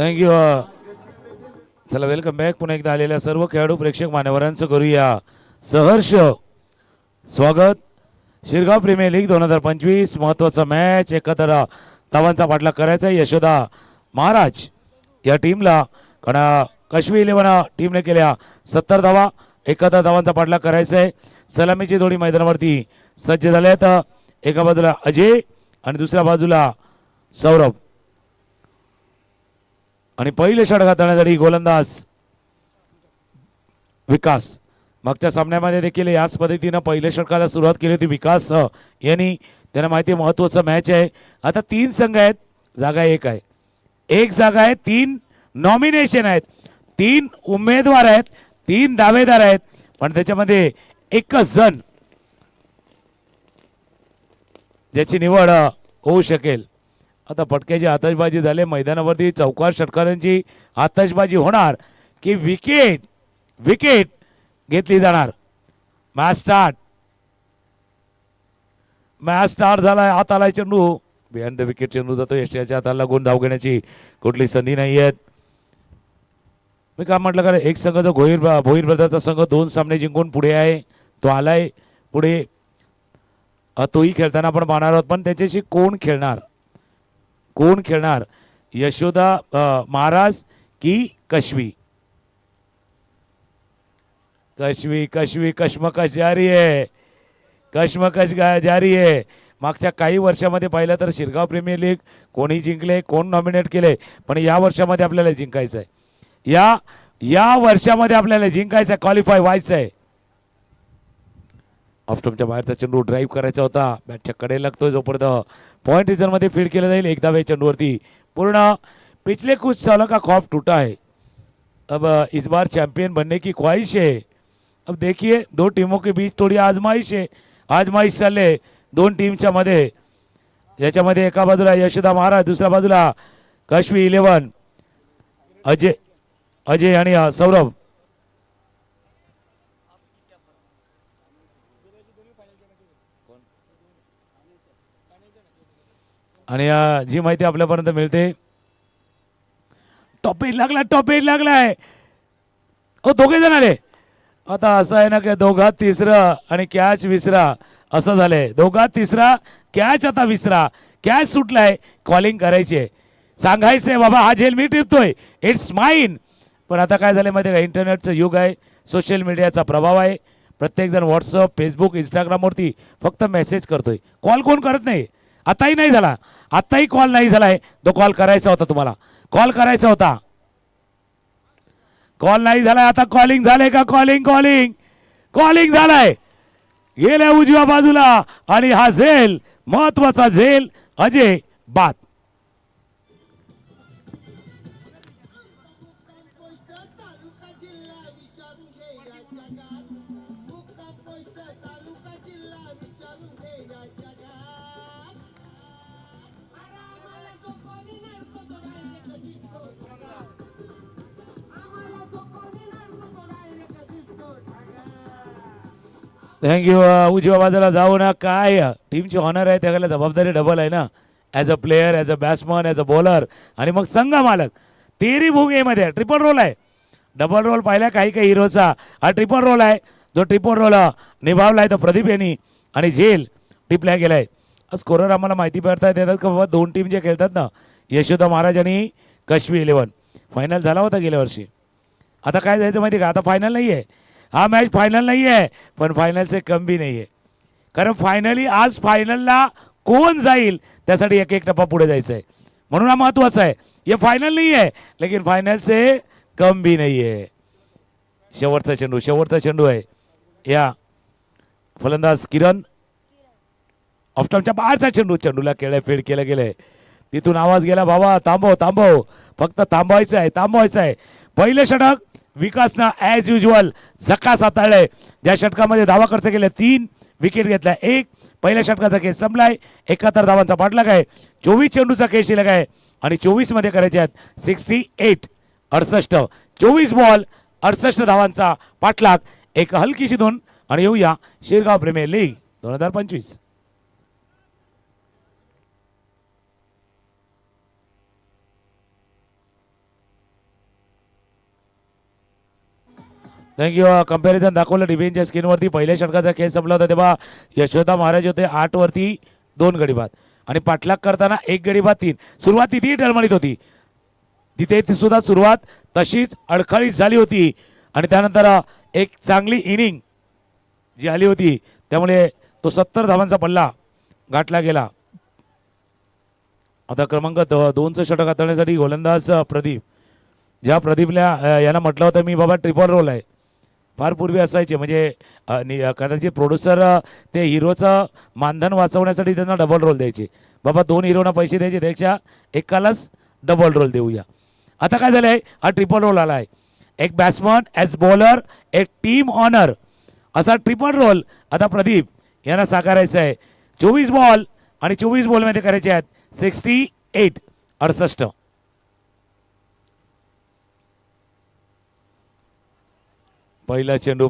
थँक्यू. चला वेलकम बॅक. पुन्हा एकदा आलेल्या सर्व खेळाडू प्रेक्षक मान्यवरांचं करूया सहर्ष स्वागत. शिरगाव प्रीमियर लीग 2025 महत्वाचा मॅच. 71 धावांचा पाठलाग करायचा आहे यशोदा महाराज या टीमला. कारण कश्मी 11 टीमने केल्या 70 धावा. 71 धावांचा पाठलाग करायचा आहे. सलामीची जोडी मैदानावरती सज्ज झाले आहेत. एका बाजूला अजय आणि दुसऱ्या बाजूला सौरभ. आणि पहिले षटक हाताळण्यासाठी गोलंदाज विकास. मागच्या सामन्यामध्ये देखील याच पद्धतीनं पहिल्या षटकाला सुरुवात केली होती विकास यांनी. त्यांना माहिती आहे महत्त्वाचं मॅच आहे. आता 3 संघ आहेत, जागा 1 आहे. 1 जागा आहे, 3 नॉमिनेशन आहेत, 3 उमेदवार आहेत, 3 दावेदार आहेत. पण त्याच्यामध्ये एकच जण ज्याची निवड होऊ शकेल. आता फटक्याची आतषबाजी झाले मैदानावरती. चौकार षटकारांची आतषबाजी होणार की विकेट विकेट घेतली जाणार. मॅच स्टार्ट झालाय. हात आलाय चेंडू बिहाइंड द विकेट. चेंडू जातो यष्ट्याच्या हाताला लागून धाव घेण्याची कुठली संधी नाही आहेत. मी काय म्हटलं का एक संघ जो भोईर ब्रदरचा संघ 2 सामने जिंकून पुढे आहे. तो आलाय पुढे. तोही खेळताना आपण पाहणार आहोत. पण त्याच्याशी कोण खेळणार यशोदा महाराज की कश्मी. कश्मकश जारी आहे. जारी आहे. मागच्या काही वर्षामध्ये पाहिलं तर शिरगाव प्रीमियर लीग कोणी जिंकले, कोण नॉमिनेट केले, पण या वर्षामध्ये आपल्याला जिंकायचं आहे. या वर्षामध्ये आपल्याला जिंकायचं आहे, क्वालिफाय व्हायचं आहे. ऑफस्टम्पच्या बाहेरचा चेंडू ड्राईव्ह करायचा होता. बॅटच्या कडे लागतो जोपर्यंत पॉइंट रिझनमध्ये फीड केलं जाईल. एकदा वे चेंडूवरती पूर्ण. पिछले कुछ सालों का खौफ टूटा है, अब इस बार चैंपियन बनने की ख्वाहिश है. अब देखिए 2 टीमों के बीच थोडी आजमाइश है. आजमाइश चालले 2 टीमच्या मध्ये. याच्यामध्ये एका बाजूला यशोदा महाराज, दुसऱ्या बाजूला कश्मी 11 अजय आणि सौरभ. आणि जी माहिती आपल्यापर्यंत मिळते टॉप एज लागलाय. दोघे जण आले. आता असं आहे ना की दोघात तिसरं आणि कॅच विसरा असं झालंय. दोघात तिसरा कॅच आता विसरा. कॅच सुटलाय. कॉलिंग करायची आहे, सांगायचंय बाबा हा झेल मी टिपतोय, इट्स माइन. पण आता काय झालंय माहिती आहे का, इंटरनेटचं युग आहे, सोशल मीडियाचा प्रभाव आहे. प्रत्येकजण व्हॉट्सअप, फेसबुक, इंस्टाग्रामवरती फक्त मेसेज करतोय. कॉल कोण करत नाही. आताही नाही झाला. आताही कॉल नाही झालाय. तो कॉल करायचा होता. तुम्हाला कॉल करायचा होता. कॉल नाही झालाय. आता कॉलिंग झालंय का. कॉलिंग झालाय. गेल्या उजव्या बाजूला आणि हा झेल, महत्वाचा झेल अजय बाद. थँक्यू. उजव्या बाजूला जाऊ ना. काय टीमची ऑनर आहे, त्याला जबाबदारी डबल आहे ना. As a player, as a batsman, as a bowler आणि मग संघ मालक. तेरी भूगेमध्ये ट्रिपल रोल आहे. डबल रोल पाहिला काही हिरोचा. हा ट्रिपल रोल आहे. जो ट्रिपल रोल निभावला आहे तो प्रदीप यांनी आणि झेल टिपल्या गेलाय. स्कोरर आम्हाला माहिती पडतात येतात का बाबा 2 टीम जे खेळतात ना, यशोदा महाराज आणि कश्मी 11 फायनल झाला होता गेल्या वर्षी. आता काय जायचं माहिती का, आता फायनल नाही आहे. हा मॅच फायनल नाही आहे, पण फायनलचे कम भी नाही आहे. कारण फायनली आज फायनलला कोण जाईल त्यासाठी एक टप्पा पुढे जायचं आहे. म्हणून हा महत्वाचा आहे. हे फायनल नाही आहे, लेकिन फायनल से कम भी नहीं है. शेवटचा चेंडू आहे. या फलंदाज किरण. ऑफस्टम्पच्या बाहेरचा चेंडूला फीड केलं गेलंय. तिथून आवाज गेला बाबा थांबव. फक्त थांबवायचं आहे. पहिलं षटक विकासनं ॲज युजल झकास हाताळलंय. ज्या षटकामध्ये धावा खर्च केल्या 3 विकेट घेतल्या 1. पहिल्या षटकाचा खेळ संपलाय. 71 धावांचा पाठलाग आहे. 24 चेंडूचा खेळ शिल्लक आहे आणि 24 मध्ये करायचे आहेत 68. 24 बॉल 68 धावांचा पाठलाग. एक हलकीशी धून आणि येऊया Shirgaon premier league 2025. Thank you. Comparison दाखवलं टीव्हीच्या स्क्रीनवरती. पहिल्या षटकाचा खेळ संपला होता तेव्हा यशोदा महाराज होते 8 वरती 2 गडी बाद आणि पाठलाग करताना 1 गडी बाद 3. सुरुवात तिथेही टळमळीत होती. तिथे ती सुद्धा सुरुवात तशीच अडखळीत झाली होती आणि त्यानंतर एक चांगली इनिंग जी आली होती त्यामुळे तो 70 धावांचा पल्ला गाठला गेला. आता क्रमांक 2चं षटक हाताळण्यासाठी गोलंदाज प्रदीप. ज्या प्रदीपला याला म्हटलं होतं मी बाबा ट्रिपल रोल आहे. फार पूर्वी असायचे म्हणजे कदाचित प्रोड्युसर ते हिरोचं मानधन वाचवण्यासाठी त्यांना डबल रोल द्यायचे. बाबा 2 हिरोना पैसे द्यायचे त्याच्या एकालाच डबल रोल देऊया. आता काय झालंय हा ट्रिपल रोल आला आहे. एक बॅट्समन ॲज बॉलर एक टीम ऑनर असा ट्रिपल रोल आता प्रदीप यांना साकारायचा आहे. 24 बॉल आणि 24 बॉलमध्ये करायचे आहेत 68. पहिला चेंडू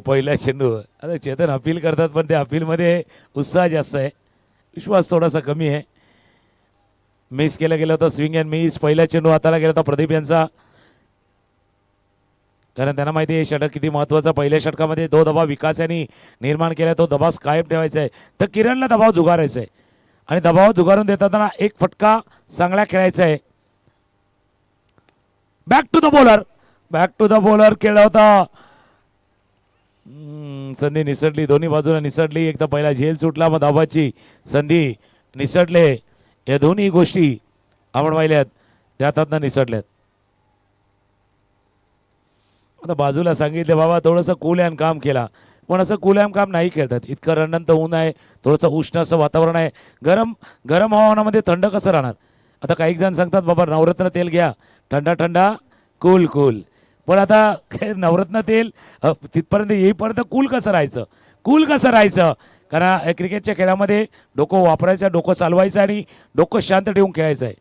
आता चेतन अपील करतात पण त्या अपीलमध्ये उत्साह जास्त आहे, विश्वास थोडासा कमी आहे. मिस केलं गेलं होतं स्विंग अँड मिस. पहिला चेंडू हाताला गेला होता प्रदीप यांचा, कारण त्यांना माहिती आहे षटक किती महत्त्वाचा. पहिल्या षटकामध्ये तो दबाव विकास यांनी निर्माण केला, तो दबाव कायम ठेवायचा आहे. तर किरणला दबाव जुगारायचा आहे आणि दबाव जुगारून देताना एक फटका चांगला खेळायचा आहे. बॅक टू द बॉलर केला होता. संधी निसटली, दोन्ही बाजूला निसटली. एकदा पहिला झेल सुटला, मग धावाची संधी निसटले. या दोन्ही गोष्टी आपण पाहिल्यात त्या हातातनं निसटल्यात. आता बाजूला सांगितले बाबा थोडंसं कूल काम केला, पण असं कूल काम नाही खेळतात. इतकं रणनंत ऊन आहे, थोडंसं उष्ण असं वातावरण आहे. गरम हवामानामध्ये थंड कसं राहणार. आता काही जण सांगतात बाबा नवरत्न तेल घ्या, ठंडा कूल. पण आता नवरत्न तेल तिथपर्यंत येईपर्यंत कूल कसं राहायचं. कारण क्रिकेटच्या खेळामध्ये डोकं वापरायचं, डोकं चालवायचं आणि डोकं शांत ठेवून खेळायचं आहे.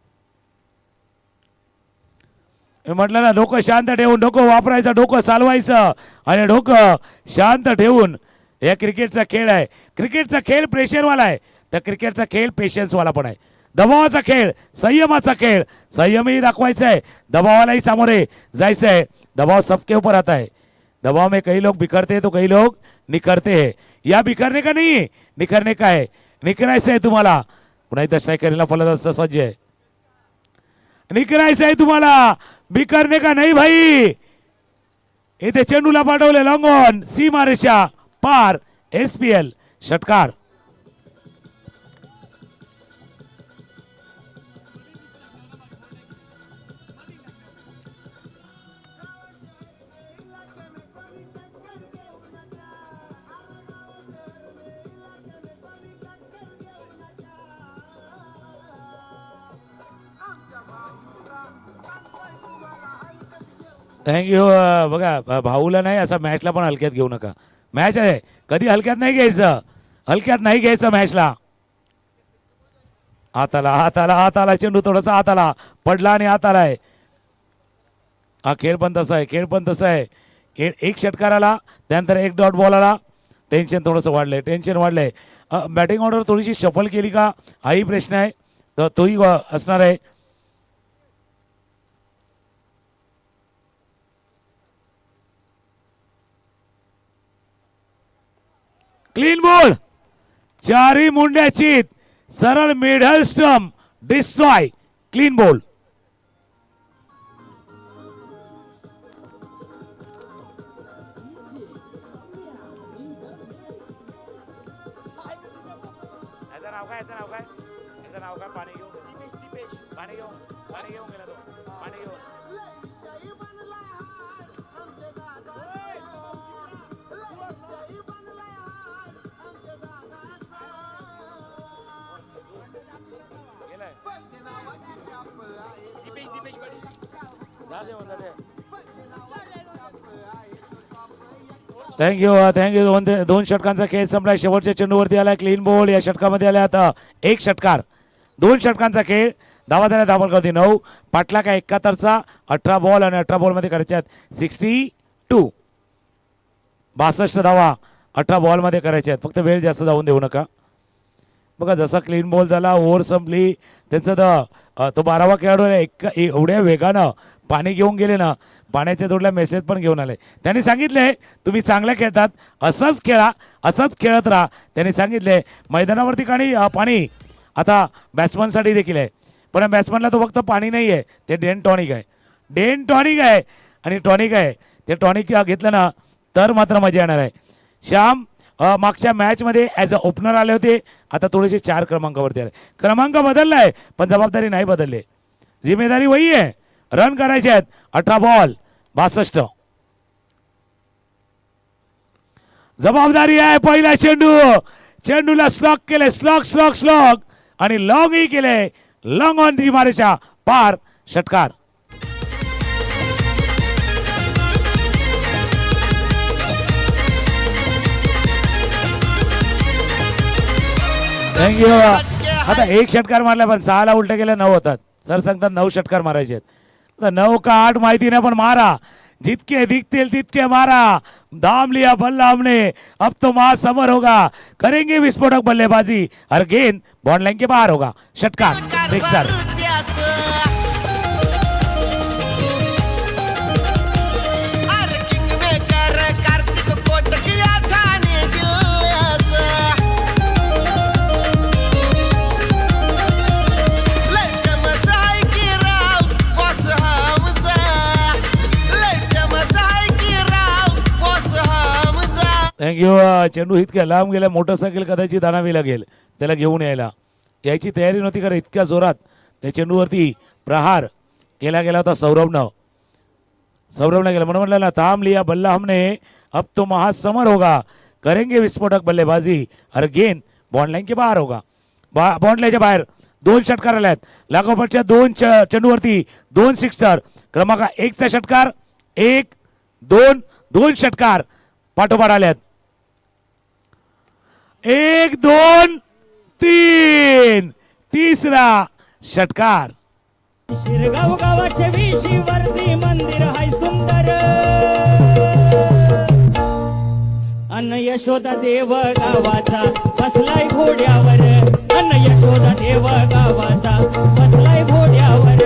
म्हटलं ना, डोकं शांत ठेवून डोकं वापरायचं, डोकं चालवायचं आणि डोकं शांत ठेवून. या क्रिकेटचा खेळ आहे. क्रिकेटचा खेळ प्रेशरवाला आहे, तर क्रिकेटचा खेळ पेशन्सवाला पण आहे. दबावाचा खेळ, संयमाचा खेळ. संयमही दाखवायचा है, दबावालाही सामोरे जायचं है. दबाव सबके ऊपर आता है. दबाव में कई लोग बिखरते हैं तो कई लोग निखरते हैं. या बिखरने का नहीं, निखरने का है. निखरायचं आहे तुम्हाला. पुन्हा एकदा स्ट्रायकरला फलंदाज सज्ज आहे. निखरायचं आहे तुम्हाला, बिखरने का नहीं भाई. इथे चेंडूला पाठवले लॉंग ऑन, सीमारेषा पार. SPL षटकार. थँक्यू. बघा भाऊला नाही असा मॅचला पण हलक्यात घेऊ नका. मॅच आहे, कधी हलक्यात नाही घ्यायचं मॅचला. हाताला चेंडू थोडासा हाताला पडला आणि हाताला आहे. हा खेळ पण तसा आहे. एक षटकार आला, त्यानंतर एक डॉट बॉल आला. टेन्शन थोडंसं वाढलंय. बॅटिंग ऑर्डर थोडीशी शफल केली का हाही प्रश्न आहे, तर तोही असणार आहे. क्लीन बॉल, चारी मुंड्याची सरळ middle stump destroy. Clean ball. Thank you. दोन षटकांचा खेळ संपला. शेवटच्या चेंडूवरती आला क्लीन बॉल. या षटकामध्ये आला आता एक षटकार. 2 षटकांचा खेळ. धावा झाल्या धाबल करते 9. पाटला का 71चा 18 बॉल आणि 18 बॉलमध्ये करायचे आहेत 62. 62 धावा 18 बॉलमध्ये करायचे आहेत. फक्त वेळ जास्त जाऊन देऊ नका. बघा जसा क्लीन बॉल झाला, ओव्हर संपली, त्यांचं तो 12वा खेळाडू एवढ्या वेगानं पाणी घेऊन गेले ना. पाण्याच्या जोडला मेसेज पण घेऊन आले. त्यांनी सांगितले तुम्ही चांगलं खेळतात, असंच खेळा, असंच खेळत राहा. त्यांनी सांगितले मैदानावरती पाणी आता बॅट्समनसाठी देखील आहे, पण बॅट्समनला तो फक्त पाणी नाही आहे, ते डेन टॉनिक आहे. डेन टॉनिक आहे आणि टॉनिक आहे, ते टॉनिक घेतलं ना तर मात्र मजा येणार आहे. श्याम मागच्या मॅचमध्ये ॲज अ ओपनर आले होते, आता थोडेसे 4 क्रमांकावरती आले. क्रमांक बदलला आहे पण जबाबदारी नाही बदलली. जिम्मेदारी वही आहे, रन करायचे आहेत. 18 बॉल 62. जबाबदारी आहे. पहिला चेंडूला स्लॉग केले, स्लॉग आणि लॉंगही केले. लॉंग ऑन दी मारेच्या पार षटकार. थँक्यू. आता 1 षटकार मारला पण 6ला उलट केलं 9 होतात. सर सांगतात 9 षटकार मारायचे आहेत. 9 का 8 माहिती नाही पण मारा, जितके दिखतील तितके मारा. दाम लिया बल्ला हमने, अब तो महासमर होगा, करेंगे विस्फोटक बल्लेबाजी और गेंद बॉन्ड लाइन के बाहर होगा. षटकार 6 थँक्यू. चेंडू इतक्या लांब गेला, मोटरसायकल कदाचित आणावी लागेल त्याला घेऊन यायची तयारी नव्हती, कारण इतक्या जोरात त्या चेंडूवरती प्रहार केला गेला होता सौरभनं गेला. म्हणून म्हटलं ना, थांब लिया बल्ला हमने, अब तो महासमर होगा, करेंगे विस्फोटक बल्लेबाजी और गेंद बॉन्ड लाइन के बाहर होगा. बॉन्ड लाईनच्या बाहेर 2 षटकार आले आहेत. लागोपाठच्या 2 चेंडूवरती 2 सिक्सर. क्रमांक 1चा षटकार, 1 2 2 षटकार पाठोपाठ आल्यात. 1 2 3 तिसरा षटकार. शिरगाव गावाचे विशीवरती मंदिर हाय सुंदर, अन्न यशोदा देव गावाचा बसलाय घोड्यावर, अन्न यशोदा देव गावाचा बसलाय घोड्यावर.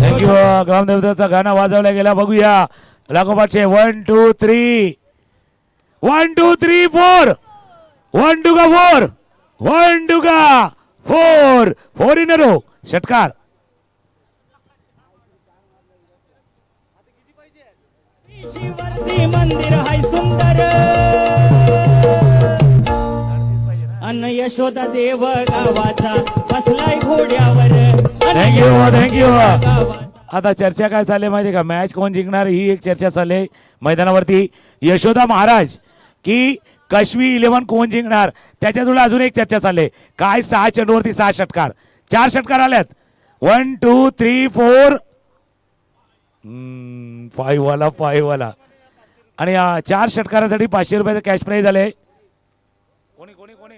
थँक्यू. ग्रामदेवताचा गाणं वाजवला गेला. बघूया लागोपाठचे 1 2 3 1 2 3 4 1 2 4 1 2 4 4 इन रो. षटकार. विशीवरती मंदिर हाय सुंदर, अन्न यशोदा देव गावाचा बसलाय घोड्यावर. थँक्यू. आता चर्चा काय चालली माहिती का, मॅच कोण जिंकणार ही एक चर्चा चालली मैदानावरती. यशोदा महाराज की कश्मी 11 कोण जिंकणार, त्याच्या तुला अजून एक चर्चा चालली. काय 6 चेंडूवरती 6 षटकार, 4 षटकार आल्यात. 1 2 3 4 5 वाला आणि 4 षटकारांसाठी 500 रुपयाचं कॅश प्राईज आले. कोणी कोणी कोणी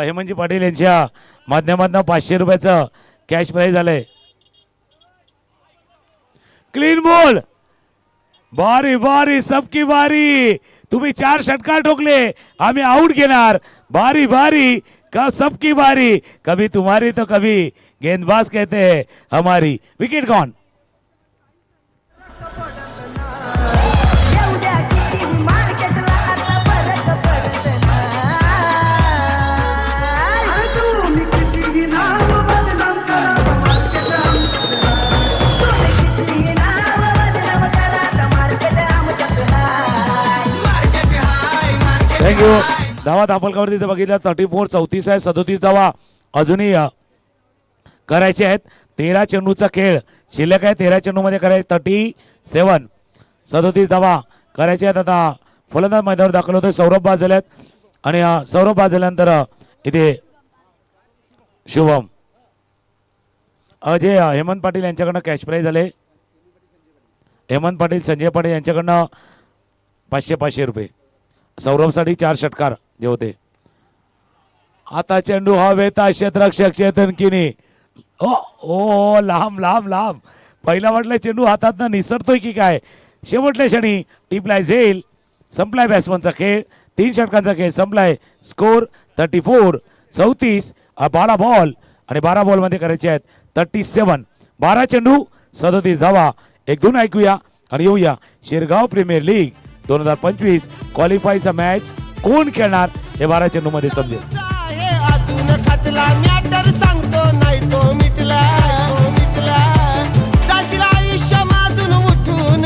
हेमंतजी पाटील यांच्या माध्यमातून 500 रुपयाचं कॅश प्राईज आलंय. Clean ball. बारी सबकी बारी. तुम्ही 4 षटकार ठोकले, आम्ही आउट घेणार. बारी सबकी बारी, कभी तुम्हारी तो कभी गेंदबाज कहते हैं हमारी. Wicket gone. थँक्यू. धावा दापलकावरती तिथे बघितलं 34 34 आहे. 37 धावा अजूनही करायचे आहेत. 13 चेंडूचा खेळ शिल्लक आहे. 13 चेंडूमध्ये करायचे 37. 37 धावा करायचे आहेत. आता फलंदाज मैदानावर दाखल होतोय. सौरभ बाद झाल्यात आणि सौरभ बाद झाल्यानंतर इथे शुभम जे हेमंत पाटील यांच्याकडनं कॅश प्राईज झाले. हेमंत पाटील संजय पाटील यांच्याकडनं 500 रुपये. सौरभसाठी 4 षटकार जे होते. आता चेंडू हवेता, क्षेत्ररक्षक चेतन किनी. ओ लांब. पहिला वाटलं चेंडू हातात निसरतोय की काय. शेवटल्या क्षणी टिपलाय झेल. संपलाय बॅट्समनचा खेळ. 3 षटकांचा खेळ संपलाय. स्कोर 34 34. 12 बॉल आणि 12 बॉलमध्ये करायचे आहेत 37. 12 चेंडू 37 धावा. 1-2 ऐकूया आणि येऊया शिरगाव प्रीमियर लीग 2025 क्वालिफायचा मॅच कोण खेळणार हे 12 चेंडू मध्ये समजेल. अजून खतला मॅटर सांगतो नाही तो मिटला जाशील आयुष्य माधून उठून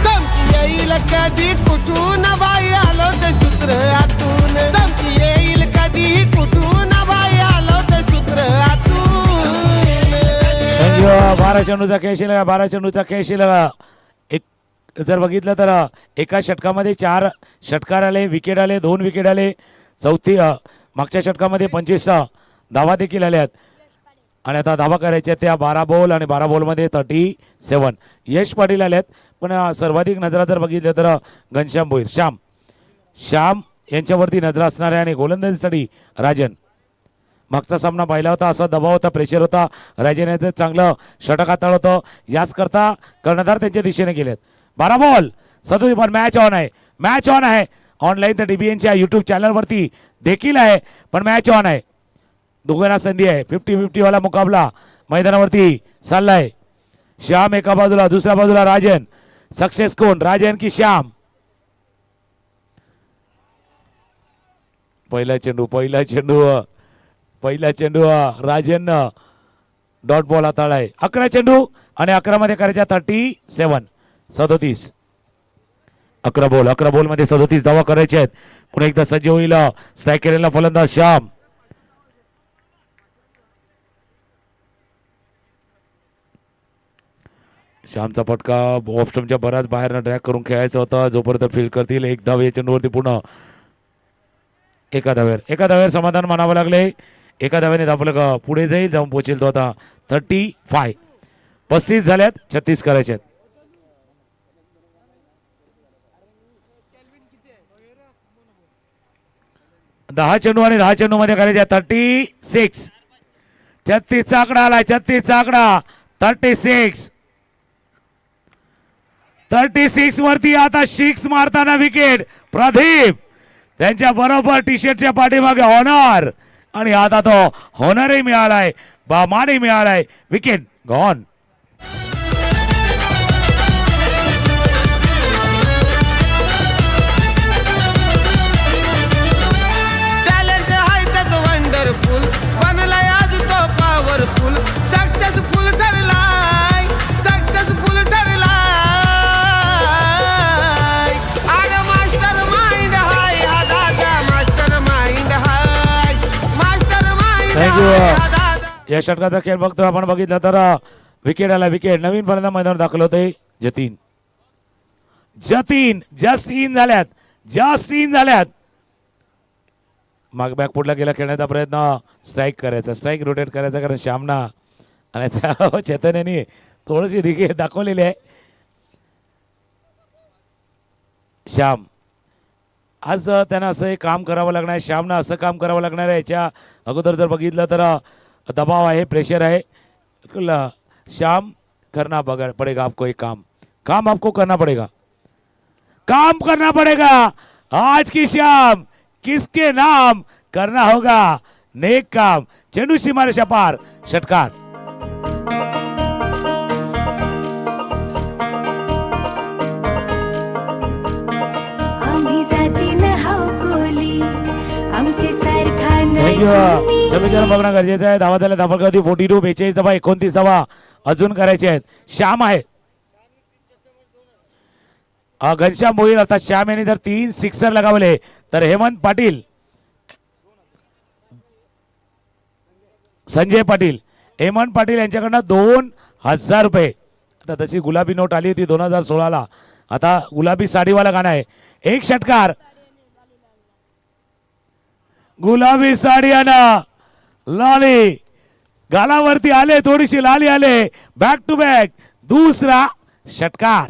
धमकी येईल कधी कुठून बाई आलो ते सूत्र आतून धमकी येईल कधी कुठून बाई आलो ते सूत्र आतून. 12 चेंडूचा खेळ एक जर बघितलं तर एका षटकामध्ये 4 षटकार आले, विकेट आले, 2 विकेट आले. मागच्या षटकामध्ये 25 धावा देखील आल्यात आणि आता धावा करायच्या त्या 12 बॉल आणि 12 बॉलमध्ये 37. यश पाटील आल्यात पण सर्वाधिक नजरा जर बघितलं तर घनश्याम भोईर श्याम यांच्यावरती नजर असणार आहे आणि गोलंदाजीसाठी राजन. मागचा सामना पाहिला होता, असा दबाव होता, प्रेशर होता, राजन याचं चांगलं षटक हाताळ होतं. याच करता कर्णधार त्यांच्या दिशेने गेलेत. 12 बॉल 37. पण मॅच ऑन आहे ऑनलाईन तर DBNच्या युट्यूब चॅनलवरती देखील आहे पण मॅच ऑन आहे. दोघांना संधी आहे. 50-50 वाला मुकाबला मैदानावरती चाललाय. श्याम एका बाजूला, दुसऱ्या बाजूला राजन. सक्सेस कोण, राजन की श्याम? पहिला चेंडू राजन डॉट बॉल हाताळाय. 11 चेंडू आणि 11 मध्ये करायच्या 37. 11 बॉल मध्ये 37 धावा करायचे आहेत. पुन्हा एकदा सज्ज होईल स्ट्राईक केलेला फलंदाज श्याम. श्यामचा फटका ऑफस्टमच्या बराच बाहेरनं ट्रॅक करून खेळायचा होता. जोपर्यंत फील्ड करतील 1 धाव या चेंडूवरती पूर्ण. एका धाव्यावर समाधान मानावं लागले. एका धाव्याने आपलं पुढे जाईल, जाऊन पोहोचेल तो आता 35. 35 झाल्यात, 36 करायचे आहेत. दहा चेंडू आणि 10 चेंडू मध्ये करायचे 36. 36चा आकडा आला. 36 वरती आता 6 मारताना विकेट प्रदीप त्यांच्या बरोबर टी शर्टच्या पाठीमागे हॉनर आणि आता तो हॉनरही मिळालाय, मानही मिळालाय. Wicket gone. टॅलेंट आहे त्याचं वंडरफुल बनलाय आज तो पॉवरफुल सक्सेसफुल ठरलाय अरे मास्टर माइंड हाय हा दादा मास्टर माइंड हाय थँक्यू. या षटकाचा खेळ बघतो आपण. बघितलं तर विकेट आला. नवीन फलंदाज मैदानावर दाखल होते जतीन. जस्ट इन झाल्यात. माग बॅक फुटला गेला खेळण्याचा प्रयत्न. स्ट्राईक रोटेट करायचा कारण श्यामना आणि चेतन यांनी थोडीशी दिघे दाखवलेली आहे. श्याम आज त्यांना असं एक काम करावं लागणार आहे. श्यामना असं काम करावं लागणार आहे. याच्या अगोदर जर बघितलं तर दबाव आहे, प्रेशर है. श्याम करना पड़ेगा आपको एक काम आपको करना पड़ेगा. आज की शाम किसके नाम करना होगा नेक काम. चेंडू सीमारेषा पार, षटकार. समीकरण बघणं गरजेचं आहे. धावा झाल्या धावा 42, 42 धावा, 29 धावा अजून करायचे आहेत. श्याम आहे घनश्याम भोईर अर्थात श्याम यांनी जर 3 सिक्सर लगावले तर हेमंत पाटील, संजय पाटील, हेमंत पाटील यांच्याकडनं 2000 रुपये. आता तशी गुलाबी नोट आली होती 2016ला. आता गुलाबी साडीवाला गाणं आहे. एक षटकार. गुलाबी साडी आना लाली गालावरती आले, थोडीशी लाली आले. बॅक टू बॅक दुसरा षटकार.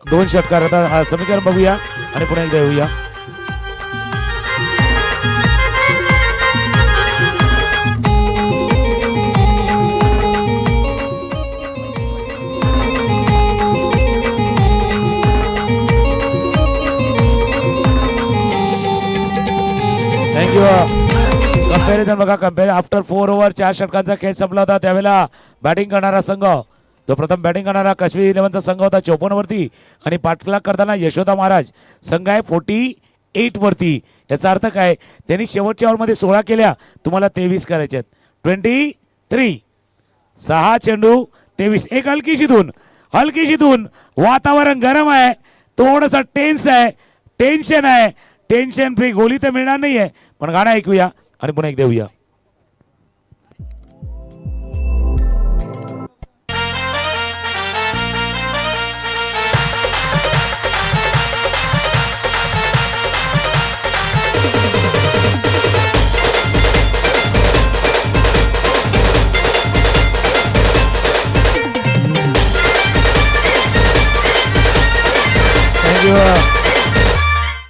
दोन षटकार. आता समीकरण बघूया आणि पुन्हा एकदा येऊया. कंपॅरिझन बघा. आफ्टर 4 ओव्हर 4 षटकांचा खेळ संपला होता. त्यावेळेला बॅटिंग करणारा संघ, जो प्रथम बॅटिंग करणारा काश्मीर 11चा संघ होता 54 वरती आणि पाठलाग करताना यशोदा महाराज संघ आहे 48 वरती. याचा अर्थ काय, त्यांनी शेवटच्या ओव्हरमध्ये 16 केल्या, तुम्हाला 23 करायचे आहेत. 23 6 चेंडू 23. एक हलकीशी धून. वातावरण गरम आहे, थोडंसं टेन्स आहे, टेन्शन आहे. Tension free. गोली तर मिळणार नाहीये, पण गाणं ऐकूया आणि पुन्हा एक देऊया.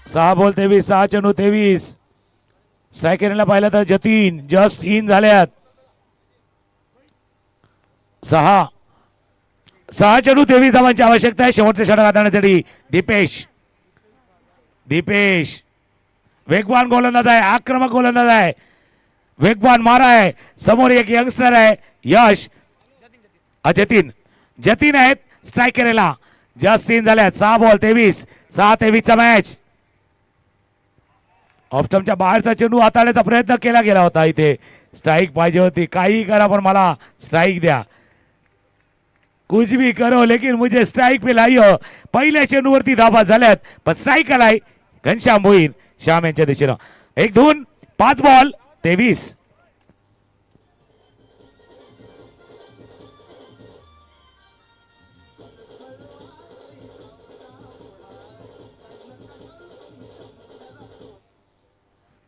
सहा बॉल 23, 6 चेंडू 23. स्ट्रायकरला पाहिलं तर जतीन जस्ट इन झाल्यात. 6 चेंडू 23 धावांची आवश्यकता आहे शेवटचे षटक हाताळण्यासाठी. दीपेश वेगवान गोलंदाज आहे, आक्रमक गोलंदाज आहे, वेगवान मारा आहे. समोर एक यंगस्टर आहे यश. जतीन आहेत स्ट्रायकरला. जस्ट इन झाल्यात. 6 बॉल 23, 6-23 चा मॅच. ऑफस्टमच्या बाहेरचा चेंडू हाताळण्याचा प्रयत्न केला गेला होता. इथे स्ट्राईक पाहिजे होती. काही करा पण मला स्ट्राईक द्या. कुछ भी करो लेकिन मुझे स्ट्राईक पे लाइयो. पहिल्या चेंडूवरती धाबा झाल्यात, पण स्ट्राईक आलाय घनश्याम भोईर श्याम यांच्या दिशेनं. 1 धून 5 बॉल 23.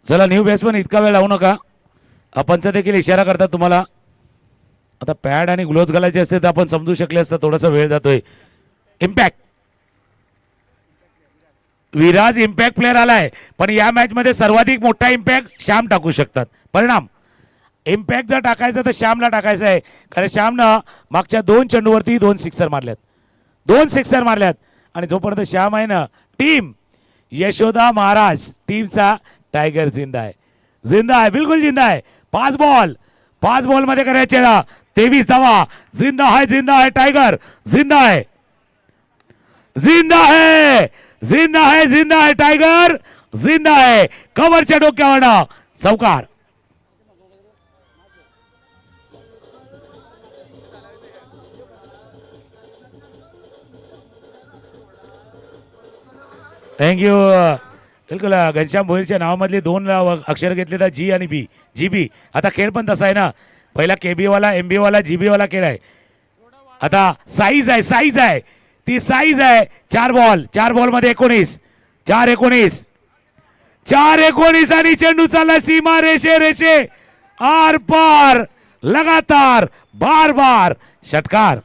चला न्यू बॅट्समन इतका वेळ लावू नका. पंच देखील इशारा करतात तुम्हाला. आता पॅड आणि ग्लोव्ज घालायचे असते तर आपण समजू शकले असतं. थोडासा वेळ जातोय. इम्पॅक्ट विराज इम्पॅक्ट प्लेअर आलाय, पण या मॅच मध्ये सर्वाधिक मोठा इम्पॅक्ट श्याम टाकू शकतात. परिणाम इम्पॅक्ट जर टाकायचं तर श्यामला टाकायचं आहे, कारण श्यामनं मागच्या 2 चेंडूवरती 2 सिक्सर मारल्यात. आणि जोपर्यंत श्याम आहे ना, टीम यशोदा महाराज टीमचा टायगर जिंदा आहे, बिलकुल जिंदा आहे. 5 बॉल मध्ये करायचे ना 23 धावा. जिंदा है टायगर, जिंदा है टायगर, जिंदा है. कव्हरच्या डोक्यावर चौकार. थँक्यू. बिलकुल घनश्याम भोईरच्या नावामधले 2 अक्षर घेतले तर जी आणि बी. जीबी. आता खेळ पण तसा आहे ना, पहिला केबी वाला, एमबी वाला, जीबी वाला खेळ आहे. आता साईज आहे ती साईज आहे. 4 बॉल मध्ये 19. 4-19 आणि चेंडू चालला सीमा रेषे आर पार, लगातार बार षटकार.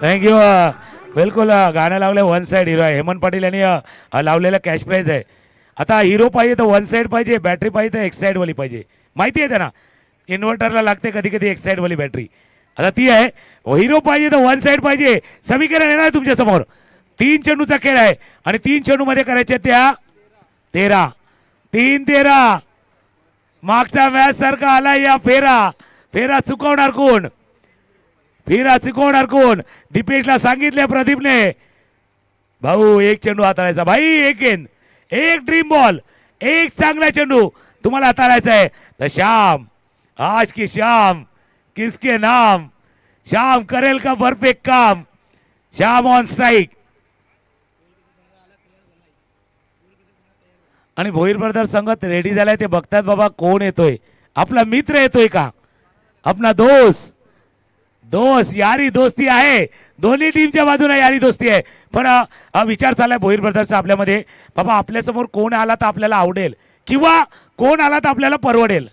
थँक्यू. बिलकुल गाणं लावलं 1 साइड हिरो आहे. हेमंत पाटील यांनी लावलेलं कॅश प्राइज आहे. आता हिरो पाहिजे तर 1 साइड पाहिजे, बॅटरी पाहिजे तर 1 साइड वाली पाहिजे. माहिती आहे त्यांना, इन्व्हर्टरला लागते कधी कधी 1 साइड वाली बॅटरी. आता ती आहे. हिरो पाहिजे तर 1 साइड पाहिजे. समीकरण येणार तुमच्या समोर. 3 चेंडूचा खेळ आहे आणि 3 चेंडू मध्ये करायचे त्या 13. 3-13. मागचा मॅच सारखा आला या फेरा चुकवणार कोण? दीपेशला सांगितले प्रदीपने, भाऊ 1 चेंडू हाताळायचा. भाई एक ड्रीम बॉल, एक चांगला चेंडू तुम्हाला हाताळायचा आहे. तर श्याम, आज की श्याम किसके नाम, श्याम करेल का परफेक्ट काम. Shyam on strike. आणि भोईर ब्रदर संघात रेडी झालाय. ते बघतात बाबा कोण येतोय. आपला मित्र येतोय का, आपला दोस्त यारी दोस्ती आहे. दोन्ही टीमच्या बाजूने यारी दोस्ती आहे. पण विचार चाललाय भोईर ब्रदरचा आपल्यामध्ये, बाबा आपल्यासमोर कोण आला तर आपल्याला आवडेल किंवा कोण आला तर आपल्याला परवडेल.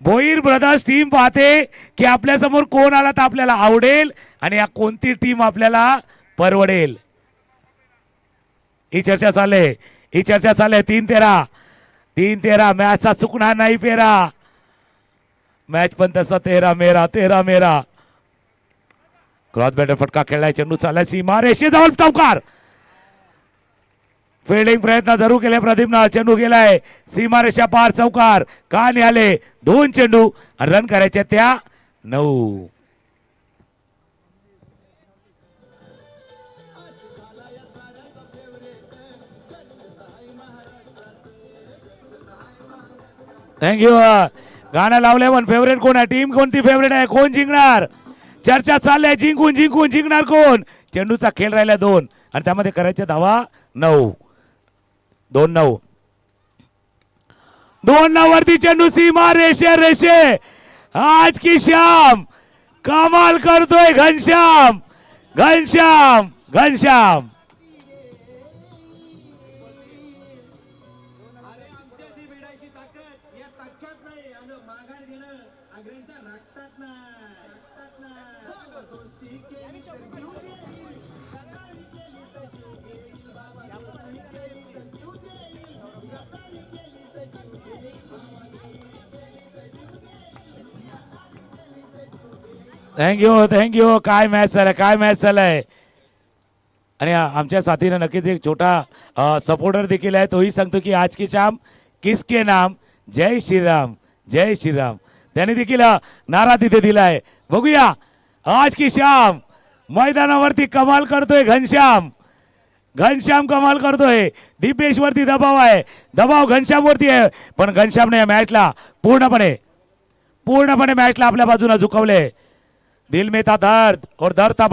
भोईर ब्रदर्स टीम पाहते की आपल्यासमोर कोण आला तर आपल्याला आवडेल आणि कोणती टीम आपल्याला परवडेल. ही चर्चा चालले 3-13 मॅचचा चुकणार नाही पेरा. मॅच पण तसा 13 मेरा. क्रॉस बॅटर फटका खेळलाय, चेंडू चाललाय सीमा रेषेजवळ, चौकार. फिल्डिंग प्रयत्न जरूर केले प्रदीपनं, चेंडू गेलाय सीमा रेषा पार, चौकार. का निघाले 2 चेंडू आणि रन करायचे त्या 9. थँक्यू. गाणं लावलंय पण फेवरेट कोण आहे, टीम कोणती फेवरेट आहे, कोण जिंकणार, चर्चा चालली आहे. जिंकणार कोण. चेंडूचा खेळ राहिला 2 आणि त्यामध्ये करायचे धावा 9. 2-9 वरती चेंडू सीमा रेषे. आज की शाम कमाल करतोय घनश्याम. थँक्यू. काय मॅच झालाय. आणि आमच्या साथीनं नक्कीच एक छोटा सपोर्टर देखील आहे. तोही सांगतो की आज की शाम किसके नाम, जय श्रीराम. त्याने देखील नारा तिथे दिलाय. बघूया आज की शाम मैदानावरती कमाल करतोय घनश्याम कमाल करतोय. दीपेश वरती दबाव घनश्याम वरती आहे, पण घनश्यामने या मॅचला पूर्णपणे मॅचला आपल्या बाजूला झुकवले. दिल में था दर्द और दर्द था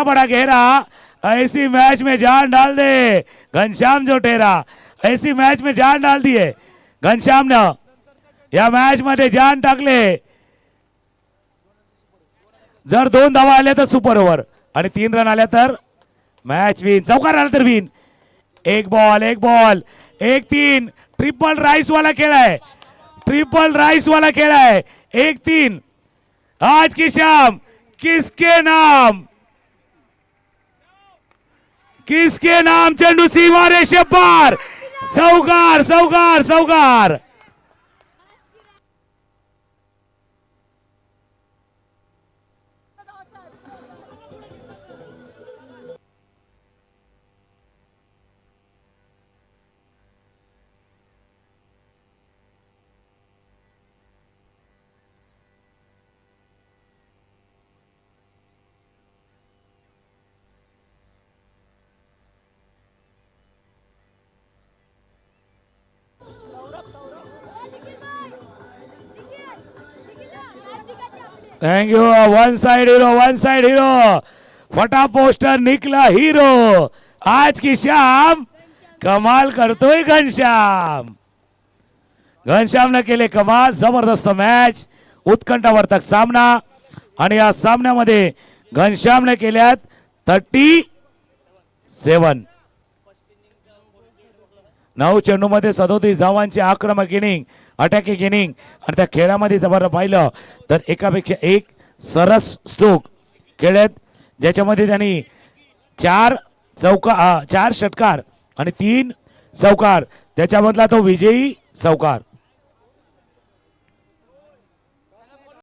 बड़ा गहरा, ऐसी मैच में जान डाल दे घनश्याम जो ठेरा. ऐसी मैच में जान डाल दी है घनश्याम ने, या मॅच मध्ये जान टाकले. जर 2 धावा आल्या तर सुपर ओव्हर आणि 3 रन आल्या तर मॅच विन, चौकार आला तर विन. एक बॉल 1-3 ट्रिपल राईस वाला खेळ आहे. 1-3 आज की शाम किसके नाम चेंडू सीमा रेषे पार, चौकार. थँक्यू. वन साइड हीरो फटा पोस्टर निकला हीरो. आज की शाम कमाल करतोय घनश्यामने केले कमाल. जबरदस्त मॅच, उत्कंठावर्धक सामना आणि या सामन्यामध्ये घनश्यामने केल्यात 37. 9 चेंडूमध्ये 37 धावांची आक्रमक इनिंग, अटॅकिंग इनिंग. आणि त्या खेळामध्ये जर पाहिलं तर एकापेक्षा एक सरस स्ट्रोक खेळत, ज्याच्यामध्ये त्यांनी 4 षटकार आणि 3 चौकार, त्याच्यामधला तो विजयी चौकार.